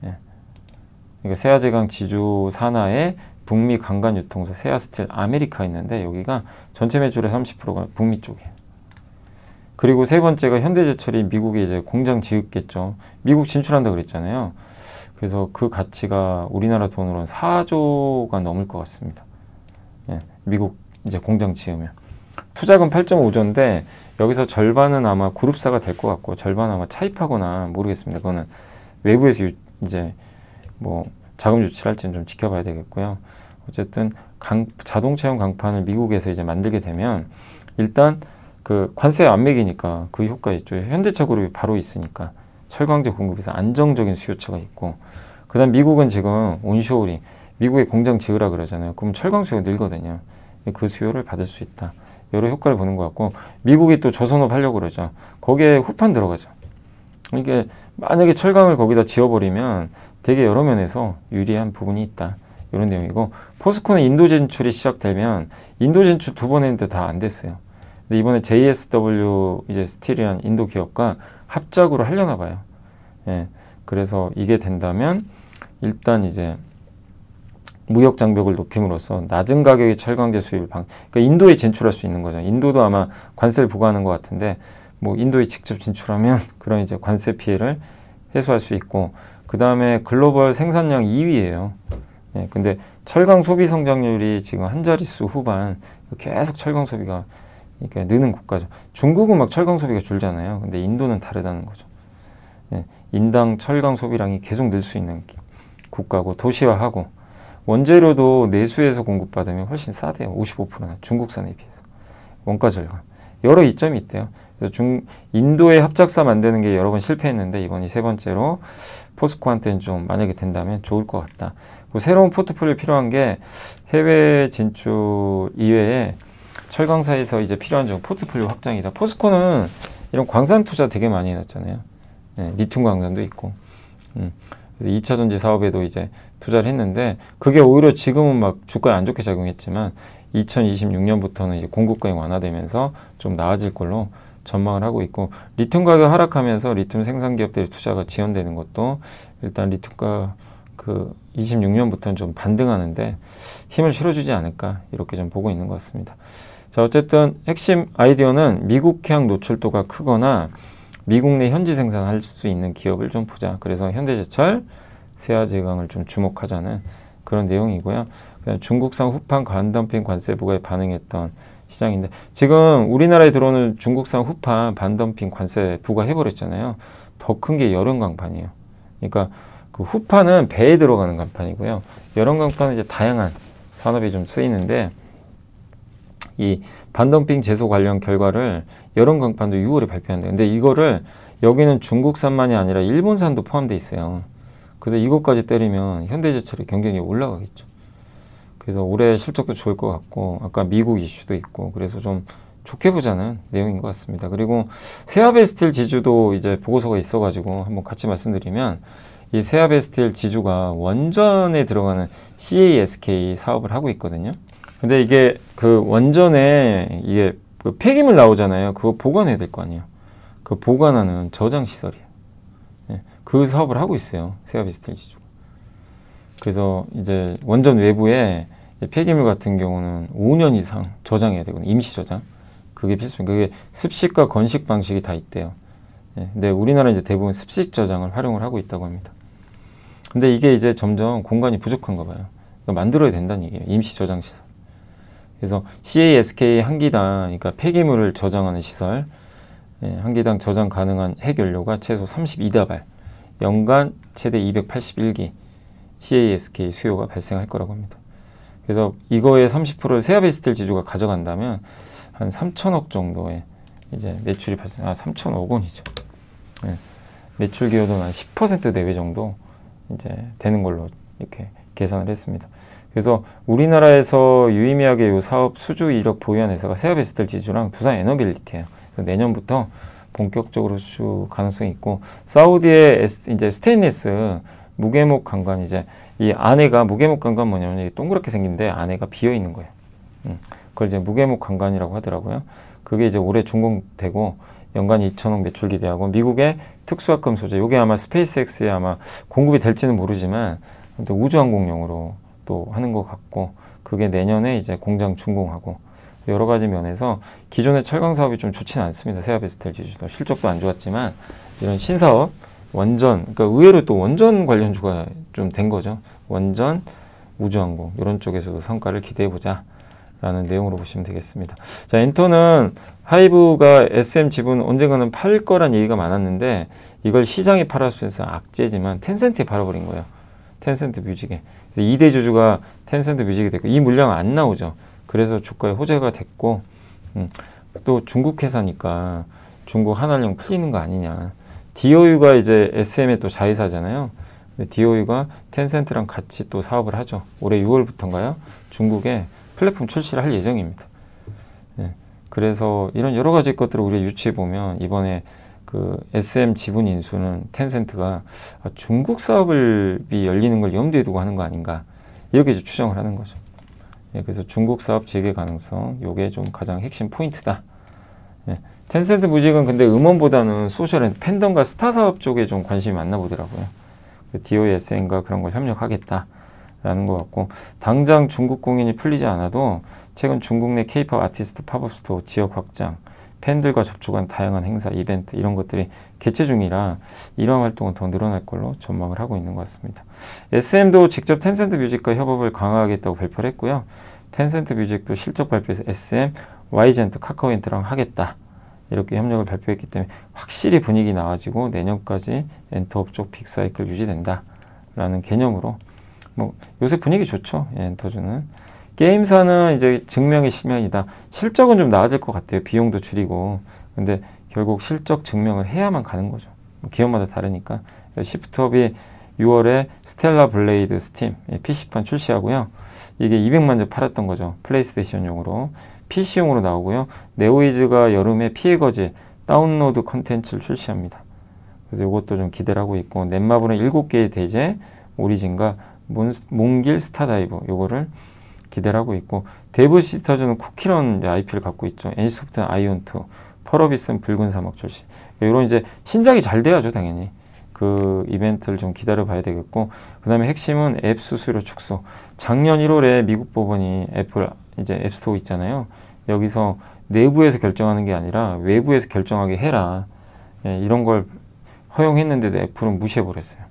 예. 그러니까 세아제강 지주 산하에 북미 강간 유통사 세아스틸 아메리카 있는데 여기가 전체 매출의 30%가 북미 쪽이에요. 그리고 세 번째가 현대제철이 미국에 이제 공장 지었겠죠. 미국 진출한다 그랬잖아요. 그래서 그 가치가 우리나라 돈으로는 4조가 넘을 것 같습니다. 예, 미국 이제 공장 지으면. 투자금 8.5조인데 여기서 절반은 아마 그룹사가 될 것 같고 절반은 아마 차입하거나 모르겠습니다. 그거는 외부에서 이제 뭐 자금 유치를 할지는 좀 지켜봐야 되겠고요. 어쨌든 자동차용 강판을 미국에서 이제 만들게 되면 일단 그 관세 안 매기니까 그 효과 있죠. 현대차 그룹이 바로 있으니까 철강제 공급에서 안정적인 수요처가 있고 그 다음 미국은 지금 온쇼어링 미국에 공장 지으라 그러잖아요. 그럼 철강 수요가 늘거든요. 그 수요를 받을 수 있다. 여러 효과를 보는 것 같고 미국이 또 조선업 하려고 그러죠. 거기에 후판 들어가죠. 이게 만약에 철강을 거기다 지어버리면 되게 여러 면에서 유리한 부분이 있다. 이런 내용이고 포스코는 인도 진출이 시작되면 인도 진출 2번 했는데 다 안 됐어요. 근데 이번에 JSW 이제 스틸이라는 인도 기업과 합작으로 하려나 봐요. 예. 그래서 이게 된다면 일단 이제 무역 장벽을 높임으로써 낮은 가격의 철강제 수입을 그러니까 인도에 진출할 수 있는 거죠. 인도도 아마 관세를 부과하는 것 같은데 뭐 인도에 직접 진출하면 그런 이제 관세 피해를 해소할 수 있고 그 다음에 글로벌 생산량 2위예요. 예, 근데 철강 소비 성장률이 지금 한 자릿수 후반 계속 철강 소비가 그러니까 느는 국가죠. 중국은 막 철강 소비가 줄잖아요. 근데 인도는 다르다는 거죠. 예, 인당 철강 소비량이 계속 늘 수 있는 국가고 도시화하고 원재료도 내수에서 공급받으면 훨씬 싸대요. 55%나 중국산에 비해서. 원가 절감. 여러 이점이 있대요. 그래서 인도의 합작사 만드는 게 여러 번 실패했는데 이번이 세 번째로 포스코한테는 좀 만약에 된다면 좋을 것 같다. 그리고 새로운 포트폴리오 필요한 게 해외 진출 이외에 철강사에서 이제 필요한 좀 포트폴리오 확장이다. 포스코는 이런 광산 투자 되게 많이 해놨잖아요. 네, 리튬 광산도 있고. 그래서 2차 전지 사업에도 이제 투자를 했는데 그게 오히려 지금은 막 주가에 안 좋게 작용했지만 2026년부터는 이제 공급과잉 완화되면서 좀 나아질 걸로 전망을 하고 있고 리튬 가격 하락하면서 리튬 생산 기업들의 투자가 지연되는 것도 일단 리튬가 그 26년부터는 좀 반등하는데 힘을 실어주지 않을까 이렇게 좀 보고 있는 것 같습니다. 자, 어쨌든 핵심 아이디어는 미국향 노출도가 크거나 미국 내 현지 생산할 수 있는 기업을 좀 보자. 그래서 현대제철, 세아제강을 좀 주목하자는 그런 내용이고요. 그다음 중국산 후판 반덤핑 관세 부과에 반응했던 시장인데 지금 우리나라에 들어오는 중국산 후판 반덤핑 관세 부과해버렸잖아요. 더 큰 게 열연 강판이에요. 그러니까 그 후판은 배에 들어가는 강판이고요. 열연 강판은 이제 다양한 산업에 좀 쓰이는데 이 반덤핑 제소 관련 결과를 열연 강판도 6월에 발표한대요. 근데 이거를 여기는 중국산만이 아니라 일본산도 포함되어 있어요. 그래서 이것까지 때리면 현대제철의 경쟁력이 올라가겠죠. 그래서 올해 실적도 좋을 것 같고 아까 미국 이슈도 있고 그래서 좀 좋게 보자는 내용인 것 같습니다. 그리고 세아베스틸 지주도 이제 보고서가 있어가지고 한번 같이 말씀드리면 이 세아베스틸 지주가 원전에 들어가는 CASK 사업을 하고 있거든요. 근데 이게 그 원전에 이게 그 폐기물 나오잖아요. 그거 보관해야 될 거 아니에요. 그 보관하는 저장 시설이에요. 예, 그 사업을 하고 있어요. 세아베스틸 지주. 그래서 이제 원전 외부에 폐기물 같은 경우는 5년 이상 저장해야 되거든요. 임시 저장. 그게 필수입니다. 그게 습식과 건식 방식이 다 있대요. 예, 근데 우리나라는 이제 대부분 습식 저장을 활용을 하고 있다고 합니다. 근데 이게 이제 점점 공간이 부족한가 봐요. 그러니까 만들어야 된다는 얘기예요. 임시 저장 시설. 그래서 CASK 한 기당, 그러니까 폐기물을 저장하는 시설, 예, 한 기당 저장 가능한 핵연료가 최소 32다발, 연간 최대 281기 CASK 수요가 발생할 거라고 합니다. 그래서 이거의 30%를 세아베스틸 지주가 가져간다면 한 3천억 정도의 이제 매출이 3천억 원이죠. 예, 매출 기여도는 한 10% 내외 정도 이제 되는 걸로 이렇게 계산을 했습니다. 그래서 우리나라에서 유의미하게 이 사업 수주 이력 보유한 회사가 세아베스틸 지주랑 두산 에너빌리티예요. 그래서 내년부터 본격적으로 수주 가능성이 있고 사우디의 이제 스테인리스 무게목 강관 이제 이 안에가 무게목 강관 뭐냐면 동그랗게 생긴데 안에가 비어 있는 거예요. 그걸 이제 무개목 관관이라고 하더라고요. 그게 이제 올해 준공되고 연간 2천억 매출 기대하고 미국의 특수화금 소재, 이게 아마 스페이스X에 아마 공급이 될지는 모르지만 우주항공용으로 또 하는 것 같고, 그게 내년에 이제 공장 준공하고 여러 가지 면에서 기존의 철강 사업이 좀 좋지는 않습니다. 세아베스텔 지주도 실적도 안 좋았지만 이런 신사업 원전, 그러니까 의외로 또 원전 관련주가 좀 된 거죠. 원전, 우주항공 이런 쪽에서도 성과를 기대해 보자 라는 내용으로 보시면 되겠습니다. 자, 엔터는 하이브가 SM 지분 언젠가는 팔 거란 얘기가 많았는데 이걸 시장이 팔았으면서 악재지만 텐센트에 팔아버린 거예요. 텐센트 뮤직에. 2대 주주가 텐센트 뮤직이 됐고 이 물량 안 나오죠. 그래서 주가에 호재가 됐고, 또 중국 회사니까 중국 한알령 풀리는 거 아니냐. DOU가 이제 SM의 또 자회사잖아요. DOU가 텐센트랑 같이 또 사업을 하죠. 올해 6월부터인가요? 중국에 플랫폼 출시를 할 예정입니다. 그래서 이런 여러 가지 것들을 우리가 유추해 보면 이번에 그 SM 지분 인수는 텐센트가 중국 사업이 열리는 걸 염두에 두고 하는 거 아닌가, 이렇게 이제 추정을 하는 거죠. 그래서 중국 사업 재개 가능성, 요게 좀 가장 핵심 포인트다. 텐센트 뮤직은 근데 음원보다는 소셜 앤 팬덤과 스타 사업 쪽에 좀 관심이 많나 보더라고요. DOSN과 그런 걸 협력하겠다라는 것 같고, 당장 중국 공연이 풀리지 않아도 최근 중국 내 K-팝 아티스트 팝업 스토어 지역 확장, 팬들과 접촉한 다양한 행사, 이벤트 이런 것들이 개최 중이라 이러한 활동은 더 늘어날 걸로 전망을 하고 있는 것 같습니다. SM도 직접 텐센트 뮤직과 협업을 강화하겠다고 발표를 했고요. 텐센트 뮤직도 실적 발표에서 SM, Y젠트, 카카오엔트랑 하겠다, 이렇게 협력을 발표했기 때문에 확실히 분위기 나아지고 내년까지 엔터업 쪽 빅사이클 유지된다 라는 개념으로, 뭐 요새 분위기 좋죠. 엔터주는. 게임사는 이제 증명의 시면이다. 실적은 좀 나아질 것 같아요. 비용도 줄이고. 근데 결국 실적 증명을 해야만 가는 거죠. 기업마다 다르니까. 시프트업이 6월에 스텔라 블레이드 스팀 PC판 출시하고요. 이게 200만 점 팔았던 거죠. 플레이스테이션용으로. PC용으로 나오고요. 네오이즈가 여름에 피해거지 다운로드 컨텐츠를 출시합니다. 그래서 이것도 좀 기대를 하고 있고, 넷마블은 7개의 대제, 오리진과 몽길 스타다이브 요거를 기대를 하고 있고, 데브 시스터즈는 쿠키런 IP를 갖고 있죠. NC소프트는 아이온2, 펄어비스는 붉은 사막 출시. 이런 이제 신작이 잘 돼야죠, 당연히. 그 이벤트를 좀 기다려 봐야 되겠고, 그 다음에 핵심은 앱 수수료 축소. 작년 1월에 미국 법원이 애플 이제 앱스토어 있잖아요. 여기서 내부에서 결정하는 게 아니라 외부에서 결정하게 해라. 이런 걸 허용했는데도 애플은 무시해버렸어요.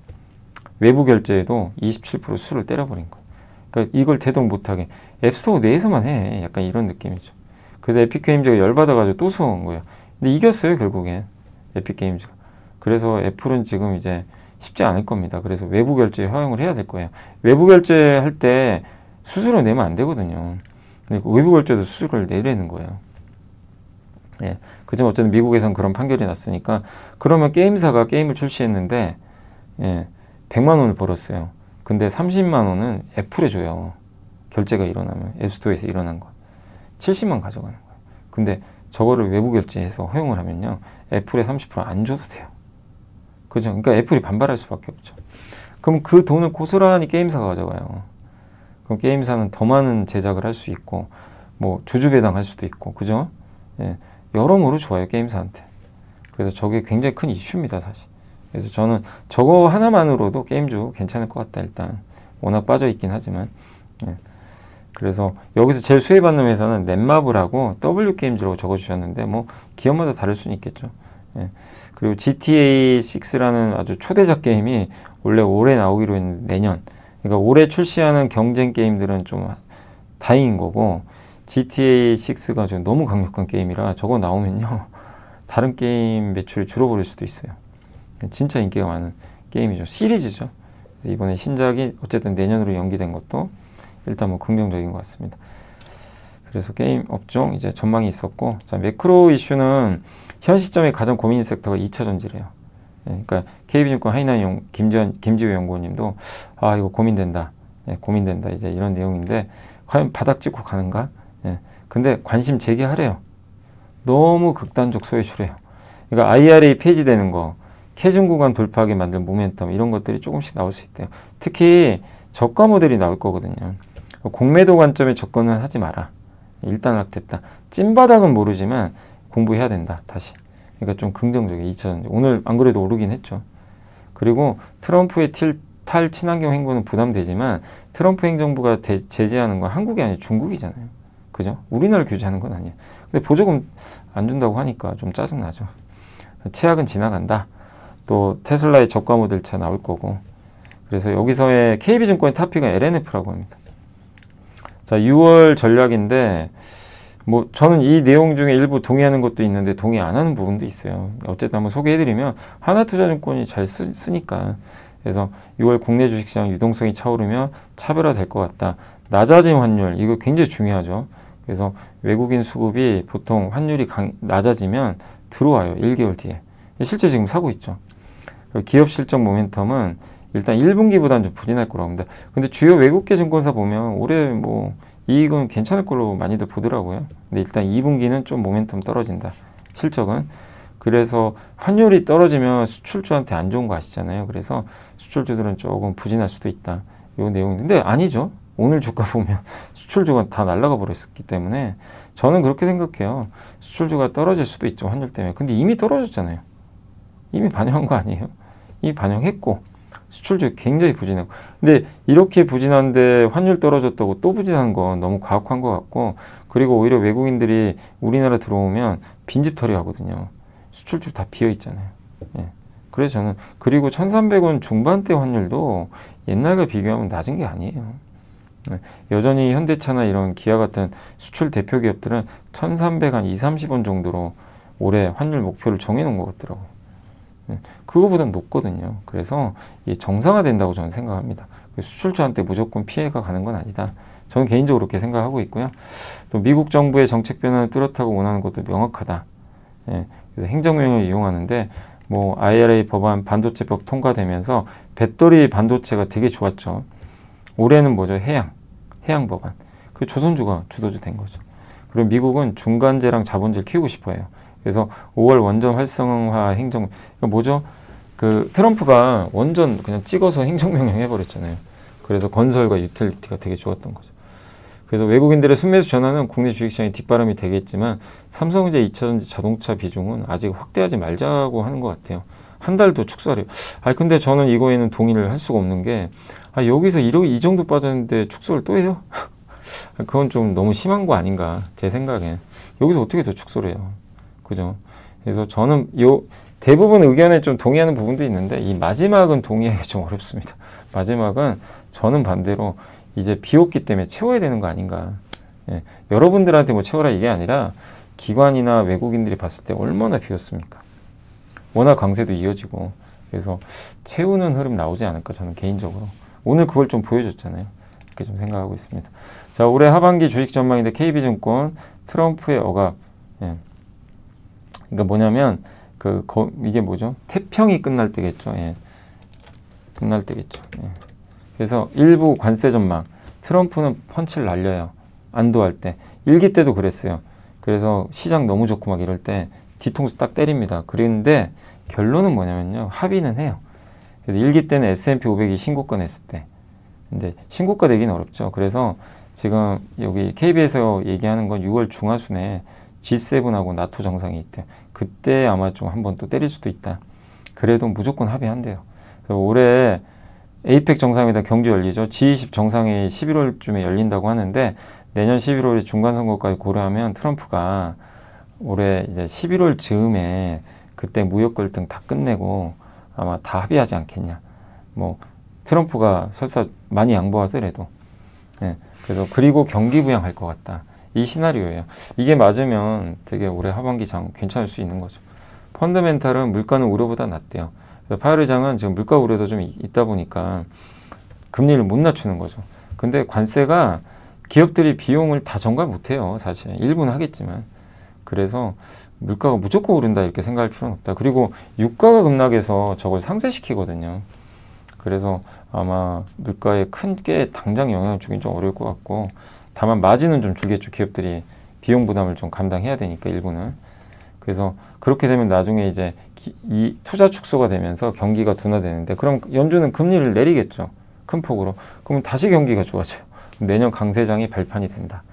외부 결제에도 27% 수를 때려버린 거예요. 그러니까 이걸 대동 못하게 앱스토어 내에서만 해. 약간 이런 느낌이죠. 그래서 에픽게임즈가 열받아가지고 또 수긍한 거예요. 근데 이겼어요, 결국엔. 에픽게임즈가. 그래서 애플은 지금 이제 쉽지 않을 겁니다. 그래서 외부 결제 허용을 해야 될 거예요. 외부 결제할 때 수수료 내면 안 되거든요. 그러니까 외부 결제도 수수료를 내려는 거예요. 그지만 어쨌든 미국에선 그런 판결이 났으니까, 그러면 게임사가 게임을 출시했는데 100만 원을 벌었어요. 근데 30만 원은 애플에 줘요. 결제가 일어나면, 앱스토어에서 일어난 거. 70만 가져가는 거예요. 근데 저거를 외부 결제해서 허용을 하면요, 애플에 30% 안 줘도 돼요. 그죠? 그러니까 애플이 반발할 수밖에 없죠. 그럼 그 돈을 고스란히 게임사가 가져가요. 그럼 게임사는 더 많은 제작을 할 수 있고, 뭐 주주 배당할 수도 있고, 그죠? 여러모로 좋아요, 게임사한테. 그래서 저게 굉장히 큰 이슈입니다, 사실. 그래서 저는 저거 하나만으로도 게임주 괜찮을 것 같다, 일단. 워낙 빠져있긴 하지만. 그래서 여기서 제일 수혜받는 회사는 넷마블하고 W게임즈라고 적어주셨는데, 뭐 기업마다 다를 수는 있겠죠. 그리고 GTA6라는 아주 초대작 게임이 원래 올해 나오기로 했는데 내년. 그러니까 올해 출시하는 경쟁 게임들은 좀 다행인 거고, GTA6가 지금 너무 강력한 게임이라 저거 나오면요, 다른 게임 매출이 줄어버릴 수도 있어요. 진짜 인기가 많은 게임이죠. 시리즈죠. 그래서 이번에 신작이 어쨌든 내년으로 연기된 것도 일단 뭐 긍정적인 것 같습니다. 그래서 게임 업종 이제 전망이 있었고, 자, 매크로 이슈는 현 시점에 가장 고민인 섹터가 2차 전지래요. 그러니까 KB증권 하이나인 김지우 연구원님도 이거 고민된다. 고민된다. 이제 이런 내용인데, 과연 바닥 찍고 가는가? 근데 관심 제기하래요. 너무 극단적 소외출해요. 그러니까 IRA 폐지되는 거, 캐중 구간 돌파하게 만든 모멘텀, 이런 것들이 조금씩 나올 수 있대요. 특히 저가 모델이 나올 거거든요. 공매도 관점에 접근은 하지 마라. 일단락됐다. 찐바닥은 모르지만 공부해야 된다. 다시. 그러니까 좀 긍정적이에요. 2차전지. 오늘 안 그래도 오르긴 했죠. 그리고 트럼프의 탈친환경 행보는 부담되지만 트럼프 행정부가 제재하는 건 한국이 아니라 중국이잖아요. 그죠? 우리나라 규제하는 건 아니에요. 근데 보조금 안 준다고 하니까 좀 짜증나죠. 최악은 지나간다. 또 테슬라의 저가 모델차 나올 거고. 그래서 여기서의 KB증권의 탑픽은 LNF라고 합니다. 자, 6월 전략인데 뭐 저는 이 내용 중에 일부 동의하는 것도 있는데 동의 안 하는 부분도 있어요. 어쨌든 한번 소개해드리면 하나투자증권이 잘 쓰니까. 그래서 6월 국내 주식시장 유동성이 차오르며 차별화될 것 같다. 낮아진 환율, 이거 굉장히 중요하죠. 그래서 외국인 수급이 보통 환율이 낮아지면 들어와요. 1개월 뒤에. 실제 지금 사고 있죠. 기업 실적 모멘텀은 일단 1분기보다는 좀 부진할 거라고 합니다. 근데 주요 외국계 증권사 보면 올해 뭐 이익은 괜찮을 걸로 많이들 보더라고요. 근데 일단 2분기는 좀 모멘텀 떨어진다. 실적은. 그래서 환율이 떨어지면 수출주한테 안 좋은 거 아시잖아요. 그래서 수출주들은 조금 부진할 수도 있다. 이 내용인데 아니죠. 오늘 주가 보면 수출주가 다 날아가 버렸기 때문에 저는 그렇게 생각해요. 수출주가 떨어질 수도 있죠. 환율 때문에. 근데 이미 떨어졌잖아요. 이미 반영한 거 아니에요? 이미 반영했고 수출주 굉장히 부진하고. 근데 이렇게 부진한데 환율 떨어졌다고 또 부진한 건 너무 과학한 것 같고, 그리고 오히려 외국인들이 우리나라 들어오면 빈집털이 하거든요. 수출주 다 비어 있잖아요. 예. 그래서 저는, 그리고 1,300원 중반대 환율도 옛날과 비교하면 낮은 게 아니에요. 네. 여전히 현대차나 이런 기아 같은 수출 대표 기업들은 1,300, 한 230원 정도로 올해 환율 목표를 정해놓은 것 같더라고요. 네. 그거보단 높거든요. 그래서 이게 정상화된다고 저는 생각합니다. 수출주한테 무조건 피해가 가는 건 아니다. 저는 개인적으로 그렇게 생각하고 있고요. 또 미국 정부의 정책 변화를 뚜렷하고 원하는 것도 명확하다. 예. 그래서 행정명령을 이용하는데 뭐 IRA 법안 반도체법 통과되면서 배터리 반도체가 되게 좋았죠. 올해는 뭐죠? 해양 법안. 그 조선주가 주도주 된 거죠. 그리고 미국은 중간재랑 자본재를 키우고 싶어해요. 그래서 5월 원전 활성화 행정, 그러니까 뭐죠? 그 트럼프가 원전 그냥 찍어서 행정명령 해버렸잖아요. 그래서 건설과 유틸리티가 되게 좋았던 거죠. 그래서 외국인들의 순매수 전환은 국내 주식시장에 뒷바람이 되겠지만 삼성전자 2차전지 자동차 비중은 아직 확대하지 말자고 하는 것 같아요. 한 달도 축소하래요. 근데 저는 이거에는 동의를 할 수가 없는 게, 여기서 이 정도 빠졌는데 축소를 또 해요? 그건 좀 너무 심한 거 아닌가, 제 생각엔. 여기서 어떻게 더 축소를 해요? 그죠? 그래서 저는 대부분 의견에 좀 동의하는 부분도 있는데, 이 마지막은 동의하기가 좀 어렵습니다. 마지막은 저는 반대로 이제 비웠기 때문에 채워야 되는 거 아닌가. 예. 여러분들한테 뭐 채워라 이게 아니라 기관이나 외국인들이 봤을 때 얼마나 비웠습니까? 워낙 강세도 이어지고. 그래서 채우는 흐름 나오지 않을까, 저는 개인적으로. 오늘 그걸 좀 보여줬잖아요. 이렇게 좀 생각하고 있습니다. 자, 올해 하반기 주식 전망인데 KB증권 트럼프의 억압. 예. 그러니까 뭐냐면 이게 뭐죠? 태평이 끝날 때겠죠. 예. 끝날 때겠죠. 예. 그래서 일부 관세 전망, 트럼프는 펀치를 날려요. 안도할 때. 1기 때도 그랬어요. 그래서 시장 너무 좋고 막 이럴 때 뒤통수 딱 때립니다. 그런데 결론은 뭐냐면요. 합의는 해요. 그래서 1기 때는 S&P 500이 신고가 냈을 때. 근데 신고가 내기는 어렵죠. 그래서 지금 여기 KB에서 얘기하는 건 6월 중하순에 G7하고 나토 정상이 있대요. 그때 아마 좀 한번 또 때릴 수도 있다. 그래도 무조건 합의한대요. 올해 에이펙 정상회담 경주 열리죠. G20 정상회의 11월쯤에 열린다고 하는데 내년 11월에 중간선거까지 고려하면 트럼프가 올해 이제 11월 즈음에 그때 무역 갈등 다 끝내고 아마 다 합의하지 않겠냐. 뭐 트럼프가 설사 많이 양보하더라도. 네. 그래서 그리고 경기 부양할 것 같다. 이 시나리오예요. 이게 맞으면 되게 올해 하반기 장 괜찮을 수 있는 거죠. 펀더멘탈은 물가는 우려보다 낫대요. 파월 의장은 지금 물가 우려도 좀 있다 보니까 금리를 못 낮추는 거죠. 근데 관세가 기업들이 비용을 다 전가 못해요. 사실 일부는 하겠지만. 그래서 물가가 무조건 오른다 이렇게 생각할 필요는 없다. 그리고 유가가 급락해서 저걸 상쇄시키거든요. 그래서 아마 물가에 꽤 당장 영향을 주긴 좀 어려울 것 같고, 다만 마진은 좀 주겠죠. 기업들이 비용 부담을 좀 감당해야 되니까 일부는. 그래서 그렇게 되면 나중에 이제 이 투자 축소가 되면서 경기가 둔화되는데, 그럼 연준은 금리를 내리겠죠. 큰 폭으로. 그러면 다시 경기가 좋아져요. 내년 강세장이 발판이 된다.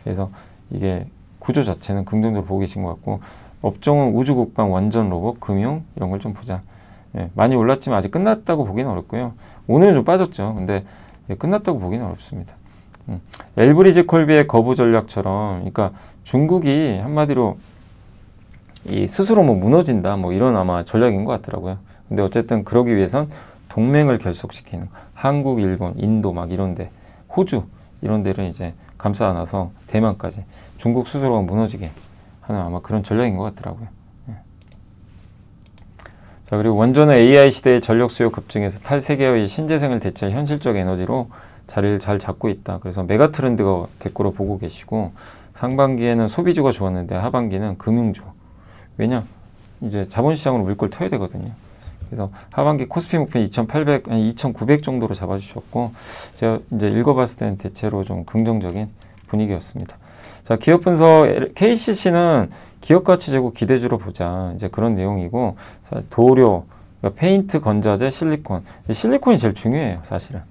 그래서 이게 구조 자체는 긍정적으로 보고 계신 것 같고, 업종은 우주, 국방, 원전, 로봇, 금융 이런 걸 좀 보자. 예, 많이 올랐지만 아직 끝났다고 보기는 어렵고요. 오늘은 좀 빠졌죠. 근데 예, 끝났다고 보기는 어렵습니다. 엘브리지 콜비의 거부 전략처럼, 그러니까 중국이 한마디로 이 스스로 뭐 무너진다 뭐 이런 아마 전략인 것 같더라고요. 근데 어쨌든 그러기 위해선 동맹을 결속시키는 한국, 일본, 인도 막 이런데, 호주 이런 데를 이제 감싸 안아서 대만까지 중국 스스로가 무너지게 하는 아마 그런 전략인 것 같더라고요. 예. 자, 그리고 원전은 AI 시대의 전력 수요 급증에서 탈세계의 신재생을 대체할 현실적 에너지로 자리를 잘 잡고 있다. 그래서 메가 트렌드가 될 거로 보고 계시고, 상반기에는 소비주가 좋았는데 하반기는 금융주. 왜냐? 이제 자본시장으로 물꼬를 터야 되거든요. 그래서 하반기 코스피 목표 2,800, 아니 2,900 정도로 잡아주셨고, 제가 이제 읽어봤을 때는 대체로 좀 긍정적인 분위기였습니다. 자, 기업 분석 KCC는 기업 가치 제고 기대주로 보자. 이제 그런 내용이고, 도료, 그러니까 페인트, 건자재, 실리콘. 실리콘이 제일 중요해요, 사실은.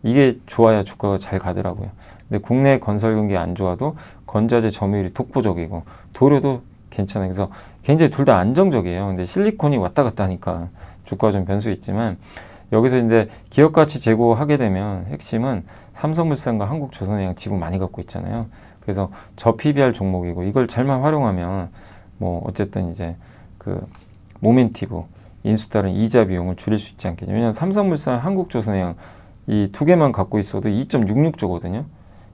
이게 좋아야 주가가 잘 가더라고요. 근데 국내 건설 경기 안 좋아도 건자재 점유율이 독보적이고, 도료도 괜찮아요. 그래서 굉장히 둘 다 안정적이에요. 근데 실리콘이 왔다 갔다 하니까 주가가 좀 변수 있지만, 여기서 이제 기업 가치 제고하게 되면 핵심은 삼성물산과 한국조선해양 지분 많이 갖고 있잖아요. 그래서 저 PBR 종목이고, 이걸 잘만 활용하면 뭐 어쨌든 이제 그 모멘티브 인수 따른 이자 비용을 줄일 수 있지 않겠냐. 왜냐하면 삼성물산, 한국조선해양 이 두 개만 갖고 있어도 2.66조거든요.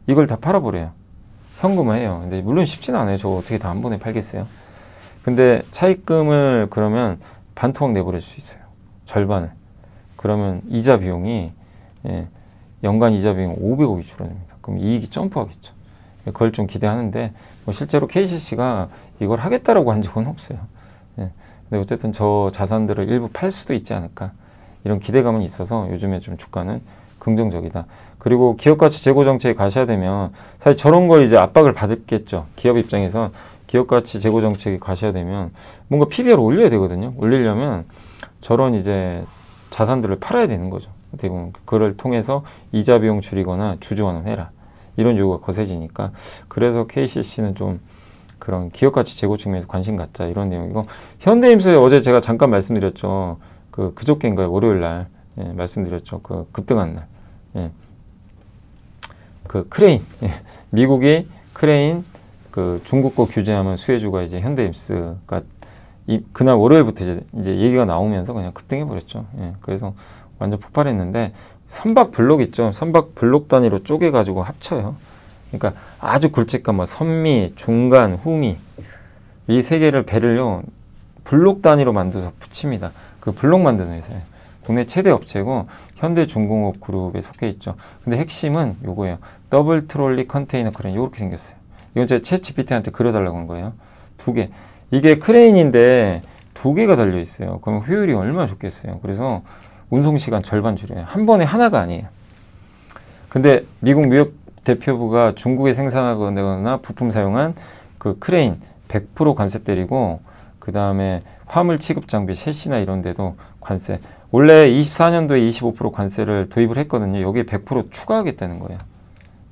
이걸 다 팔아버려요. 현금화해요. 근데 물론 쉽지는 않아요. 저거 어떻게 다 한 번에 팔겠어요. 근데 차입금을 그러면 반토막 내버릴 수 있어요. 절반을. 그러면 이자 비용이, 예, 연간 이자 비용 500억이 줄어듭니다. 그럼 이익이 점프하겠죠. 그걸 좀 기대하는데, 뭐 실제로 KCC가 이걸 하겠다라고 한 적은 없어요. 예. 근데 어쨌든 저 자산들을 일부 팔 수도 있지 않을까, 이런 기대감은 있어서 요즘에 좀 주가는 긍정적이다. 그리고 기업가치 제고 정책에 가셔야 되면 사실 저런 걸 이제 압박을 받겠죠. 기업 입장에서 기업가치 제고 정책에 가셔야 되면 뭔가 PBR을 올려야 되거든요. 올리려면 저런 이제 자산들을 팔아야 되는 거죠. 대부분 그걸 통해서 이자 비용 줄이거나 주주환원 해라, 이런 요구가 거세지니까. 그래서 KCC는 좀 그런 기업가치 제고 측면에서 관심 갖자, 이런 내용이고, 현대임수에 어제 제가 잠깐 말씀드렸죠. 그저께인가요? 월요일 날, 예, 말씀드렸죠. 그 급등한 날. 예. 그 크레인, 예. 미국이 크레인 그 중국 거 규제하면 수혜주가 이제 현대임스가 그날 월요일부터 이제 얘기가 나오면서 그냥 급등해 버렸죠. 예. 그래서 완전 폭발했는데, 선박 블록 있죠. 선박 블록 단위로 쪼개 가지고 합쳐요. 그러니까 아주 굵직한 뭐 선미, 중간, 후미, 이 세 개를 배를요 블록 단위로 만들어서 붙입니다. 그 블록 만드는 회사예요. 국내 최대 업체고 현대중공업 그룹에 속해 있죠. 근데 핵심은 요거예요. 더블 트롤리 컨테이너 크레인, 요렇게 생겼어요. 이건 제가 챗GPT한테 그려달라고 한 거예요. 두 개. 이게 크레인인데 두 개가 달려 있어요. 그러면 효율이 얼마나 좋겠어요. 그래서 운송 시간 절반 줄여요. 한 번에 하나가 아니에요. 근데 미국 무역 대표부가 중국에 생산하거나 부품 사용한 그 크레인 100% 관세 때리고, 그 다음에 화물 취급 장비, 셰시나 이런 데도 관세. 원래 24년도에 25% 관세를 도입을 했거든요. 여기에 100% 추가하겠다는 거예요.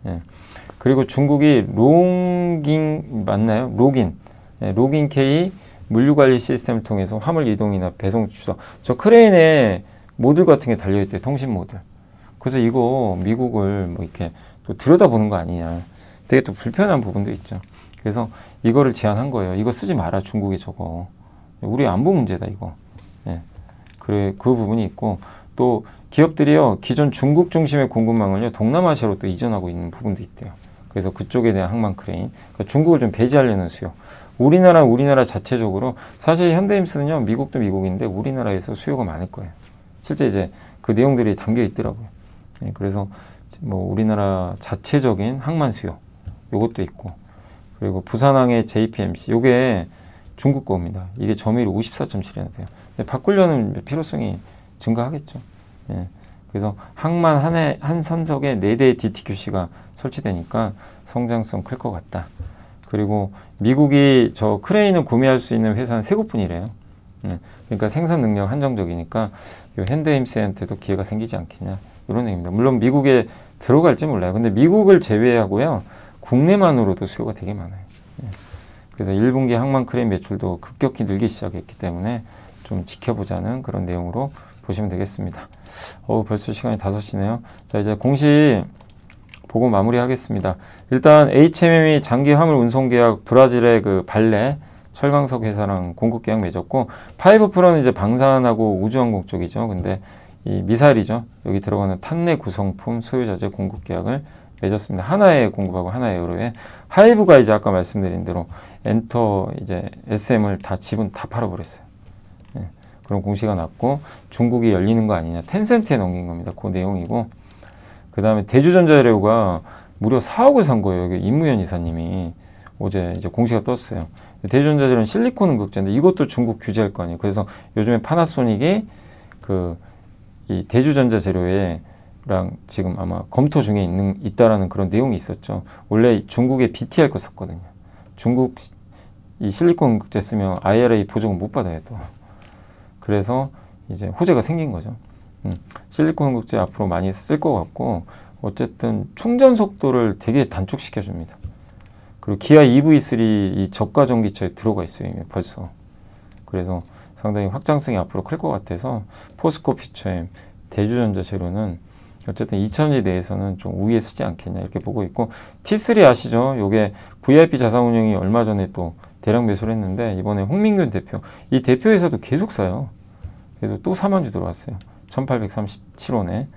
예. 그리고 중국이 롱긴, 맞나요? 로긴. 예, 로긴 K 물류관리 시스템을 통해서 화물 이동이나 배송 주소. 저 크레인에 모듈 같은 게 달려있대요. 통신 모듈. 그래서 이거 미국을 뭐 이렇게 또 들여다보는 거 아니냐. 되게 또 불편한 부분도 있죠. 그래서 이거를 제안한 거예요. 이거 쓰지 마라, 중국이 저거. 우리 안보 문제다, 이거. 예. 그래, 그 부분이 있고, 또 기업들이요, 기존 중국 중심의 공급망을요, 동남아시아로 또 이전하고 있는 부분도 있대요. 그래서 그쪽에 대한 항만 크레인. 그러니까 중국을 좀 배제하려는 수요. 우리나라 자체적으로, 사실 현대임스는요, 미국도 미국인데 우리나라에서 수요가 많을 거예요. 실제 이제 그 내용들이 담겨 있더라고요. 예, 그래서 뭐 우리나라 자체적인 항만 수요, 요것도 있고, 그리고 부산항의 JPMC, 요게 중국 거입니다. 이게 점유율이 54.7이나 돼요. 바꾸려는 필요성이 증가하겠죠. 예. 그래서 항만 한 선석에 4대의 DTQC가 설치되니까 성장성 클 것 같다. 그리고 미국이 저 크레인을 구매할 수 있는 회사는 3곳뿐이래요. 예. 그러니까 생산 능력 한정적이니까 요 현대임스한테도 기회가 생기지 않겠냐, 이런 얘기입니다. 물론 미국에 들어갈지 몰라요. 근데 미국을 제외하고요, 국내만으로도 수요가 되게 많아요. 그래서 1분기 항만 크레인 매출도 급격히 늘기 시작했기 때문에 좀 지켜보자는 그런 내용으로 보시면 되겠습니다. 벌써 시간이 5시네요. 자, 이제 공시 보고 마무리하겠습니다. 일단 HMM이 장기 화물 운송 계약 브라질의 그 발레 철강석 회사랑 공급 계약 맺었고, 파이브프로는 이제 방산하고 우주항공 쪽이죠. 근데 이 미사일이죠. 여기 들어가는 탄내 구성품 소유자재 공급 계약을 맺었습니다. 하나에 공급하고 하나에 euro에. 하이브가 이제 아까 말씀드린 대로 엔터 이제 SM을 다 지분 다 팔아버렸어요. 예, 그런 공시가 났고, 중국이 열리는 거 아니냐, 텐센트에 넘긴 겁니다. 그 내용이고, 그 다음에 대주전자재료가 무려 4억을 산 거예요. 여기 임무현 이사님이 어제 이제 공시가 떴어요. 대주전자재료는 실리콘 응급제인데 이것도 중국 규제할 거 아니에요. 그래서 요즘에 파나소닉이 이 대주전자재료에 랑 지금 아마 검토 중에 있다라는 그런 내용이 있었죠. 원래 중국에 BTR 거 썼거든요. 중국 이 실리콘 응급제 쓰면 IRA 보조금 못 받아요 또. 그래서 이제 호재가 생긴 거죠. 실리콘 응급제 앞으로 많이 쓸 것 같고, 어쨌든 충전 속도를 되게 단축시켜 줍니다. 그리고 기아 EV3 이 저가 전기차에 들어가 있어요 이미 벌써. 그래서 상당히 확장성이 앞으로 클 것 같아서 포스코 피처엠 대주전자재료는 어쨌든 2000년대 내에서는 좀 우위에 서지 않겠냐 이렇게 보고 있고, T3 아시죠? 요게 VIP 자산운용이 얼마 전에 또 대량 매수를 했는데, 이번에 홍민균 대표, 이 대표에서도 계속 사요. 그래서 또 4만 주 들어왔어요. 1837원에.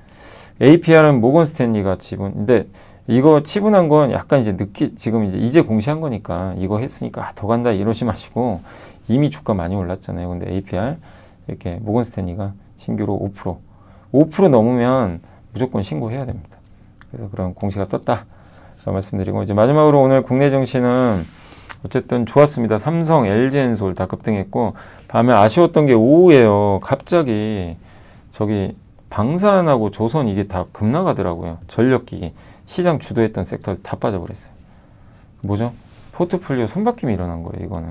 APR은 모건 스탠리가 지분. 근데 이거 치분한 건 약간 이제 지금 이제 공시한 거니까 이거 했으니까 더 간다 이러지 마시고, 이미 주가 많이 올랐잖아요. 근데 APR 이렇게 모건 스탠리가 신규로 5% 넘으면 무조건 신고해야 됩니다. 그래서 그런 공시가 떴다 말씀드리고, 이제 마지막으로 오늘 국내 증시는 어쨌든 좋았습니다. 삼성, LG엔솔 다 급등했고, 밤에 아쉬웠던 게 오후에요. 갑자기 저기 방산하고 조선 이게 다 급나가더라고요. 전력기기 시장 주도했던 섹터 다 빠져버렸어요. 뭐죠? 포트폴리오 손바뀜이 일어난 거예요. 이거는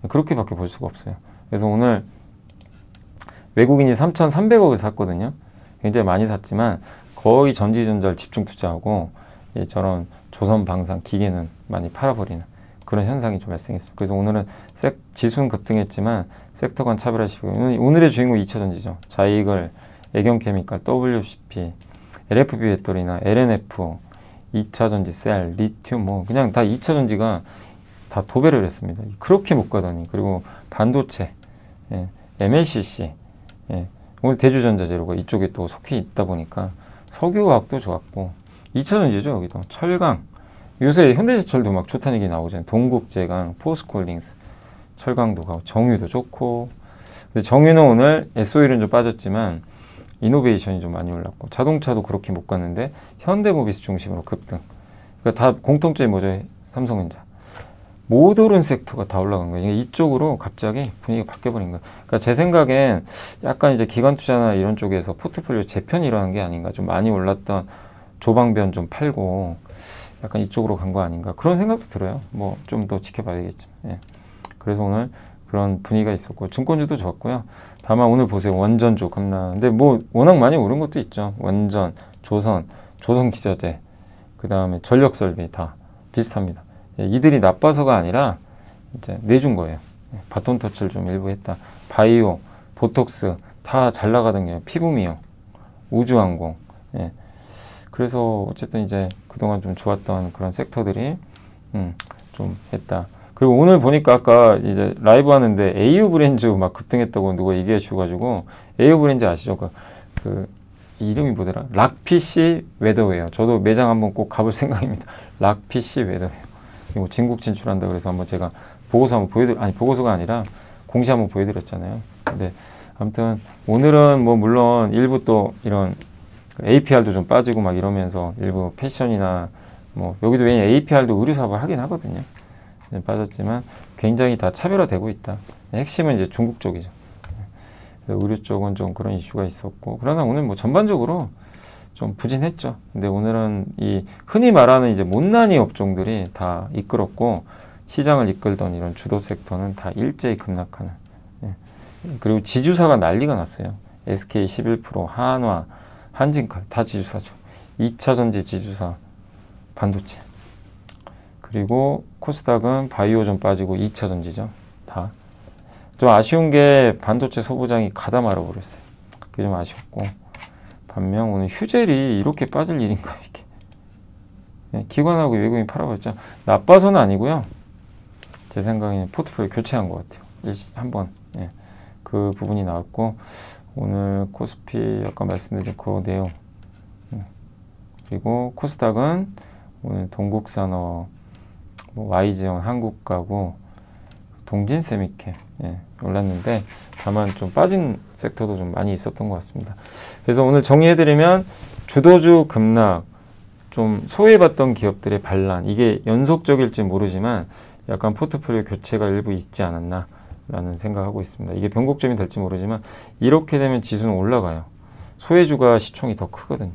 그렇게밖에 볼 수가 없어요. 그래서 오늘 외국인이 3,300억을 샀거든요. 굉장히 많이 샀지만 거의 전지전자를 집중 투자하고 저런 조선 방산 기계는 많이 팔아버리는 그런 현상이 좀 발생했습니다. 그래서 오늘은 지수는 급등했지만 섹터 간 차별화시고, 오늘의 주인공 2차전지죠. 자이글, 애경케미칼, WCP, LFP 배터리나 LNF, 2차전지 셀, 리튬 뭐 그냥 다 2차전지가 다 도배를 했습니다. 그렇게 못 가다니. 그리고 반도체, MLCC, 오늘 대주전자재료가 이쪽에 또 속해 있다 보니까 석유화학도 좋았고, 2차전지죠. 여기도 철강, 요새 현대제철도 막 좋다는 얘기 나오잖아요. 동국제강, 포스코홀딩스, 철강도 가고 정유도 좋고. 근데 정유는 오늘 SO일은 좀 빠졌지만 이노베이션이 좀 많이 올랐고, 자동차도 그렇게 못 갔는데 현대모비스 중심으로 급등. 그러니까 다 공통점이 뭐죠? 삼성전자. 못 오른 섹터가 다 올라간 거예요. 이쪽으로 갑자기 분위기가 바뀌어버린 거예요. 그러니까 제 생각엔 약간 이제 기관 투자나 이런 쪽에서 포트폴리오 재편이 일어난 게 아닌가. 좀 많이 올랐던 조방변 좀 팔고 약간 이쪽으로 간 거 아닌가. 그런 생각도 들어요. 뭐 좀 더 지켜봐야 되겠죠. 그래서 오늘 그런 분위기가 있었고, 증권주도 좋았고요. 다만 오늘 보세요. 원전 쪽 겁나. 근데 뭐 워낙 많이 오른 것도 있죠. 원전, 조선기저제, 그 다음에 전력설비 다 비슷합니다. 이들이 나빠서가 아니라 이제 내준 거예요. 바톤 터치를 좀 일부 했다. 바이오, 보톡스 다 잘 나가던 게 피부미용, 우주항공. 그래서 어쨌든 이제 그동안 좀 좋았던 그런 sektor들이 좀 했다. 그리고 오늘 보니까 아까 이제 라이브 하는데 AU 브랜드 막 급등했다고 누가 얘기해 주셔가지고, AU 브랜드 아시죠? 그 이름이 뭐더라? 락PC 웨더웨어. 저도 매장 한번 꼭 가볼 생각입니다. 락PC 웨더웨어. 뭐 진국 진출한다 그래서 한번 제가 보고서 한번 보고서가 아니라 공시 한번 보여드렸잖아요. 근데 아무튼 오늘은 뭐 물론 일부 또 이런 APR도 좀 빠지고 막 이러면서 일부 패션이나 뭐 여기도 왜냐 APR도 의류 사업을 하긴 하거든요. 빠졌지만 굉장히 다 차별화되고 있다. 핵심은 이제 중국 쪽이죠. 의류 쪽은 좀 그런 이슈가 있었고, 그러나 오늘 뭐 전반적으로 좀 부진했죠. 근데 오늘은 이 흔히 말하는 이제 못난이 업종들이 다 이끌었고, 시장을 이끌던 이런 주도 섹터는 다 일제히 급락하는. 그리고 지주사가 난리가 났어요. SK 11%, 한화, 한진칼 다 지주사죠. 2차전지 지주사, 반도체. 그리고 코스닥은 바이오 좀 빠지고 2차 전지죠. 다. 좀 아쉬운 게 반도체 소부장이 가다 말아버렸어요. 그게 좀 아쉬웠고. 반면 오늘 휴젤이 이렇게 빠질 일인가 이게. 네, 기관하고 외국인 팔아봤죠. 나빠서는 아니고요. 제 생각에는 포트폴리오 교체한 것 같아요. 한번 그 부분이 나왔고 오늘 코스피 아까 말씀드린 그 내용 그리고 코스닥은 오늘 동국산업, YG원, 한국가구, 동진세미케 올랐는데 다만 좀 빠진 섹터도 좀 많이 있었던 것 같습니다. 그래서 오늘 정리해드리면 주도주 급락, 좀 소외받던 기업들의 반란, 이게 연속적일지 모르지만 약간 포트폴리오 교체가 일부 있지 않았나 라는 생각하고 있습니다. 이게 변곡점이 될지 모르지만 이렇게 되면 지수는 올라가요. 소외주가 시총이 더 크거든요.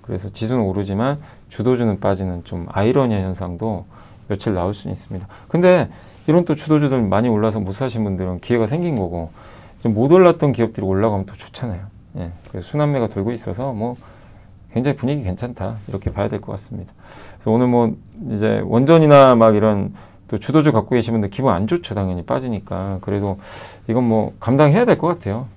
그래서 지수는 오르지만 주도주는 빠지는 좀 아이러니한 현상도 며칠 나올 수는 있습니다. 근데 이런 또 주도주들 많이 올라서 못 사신 분들은 기회가 생긴 거고 좀 못 올랐던 기업들이 올라가면 또 좋잖아요. 그래서 순환매가 돌고 있어서 뭐 굉장히 분위기 괜찮다 이렇게 봐야 될 것 같습니다. 그래서 오늘 뭐 이제 원전이나 막 이런 또 주도주 갖고 계신 분들 기분 안 좋죠. 당연히 빠지니까. 그래도 이건 뭐 감당해야 될 것 같아요.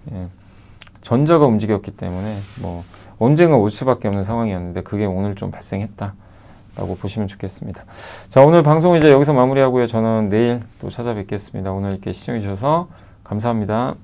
전자가 움직였기 때문에 뭐 언젠가 올 수밖에 없는 상황이었는데 그게 오늘 좀 발생했다 라고 보시면 좋겠습니다. 자, 오늘 방송 이제 여기서 마무리하고요. 저는 내일 또 찾아뵙겠습니다. 오늘 이렇게 시청해 주셔서 감사합니다.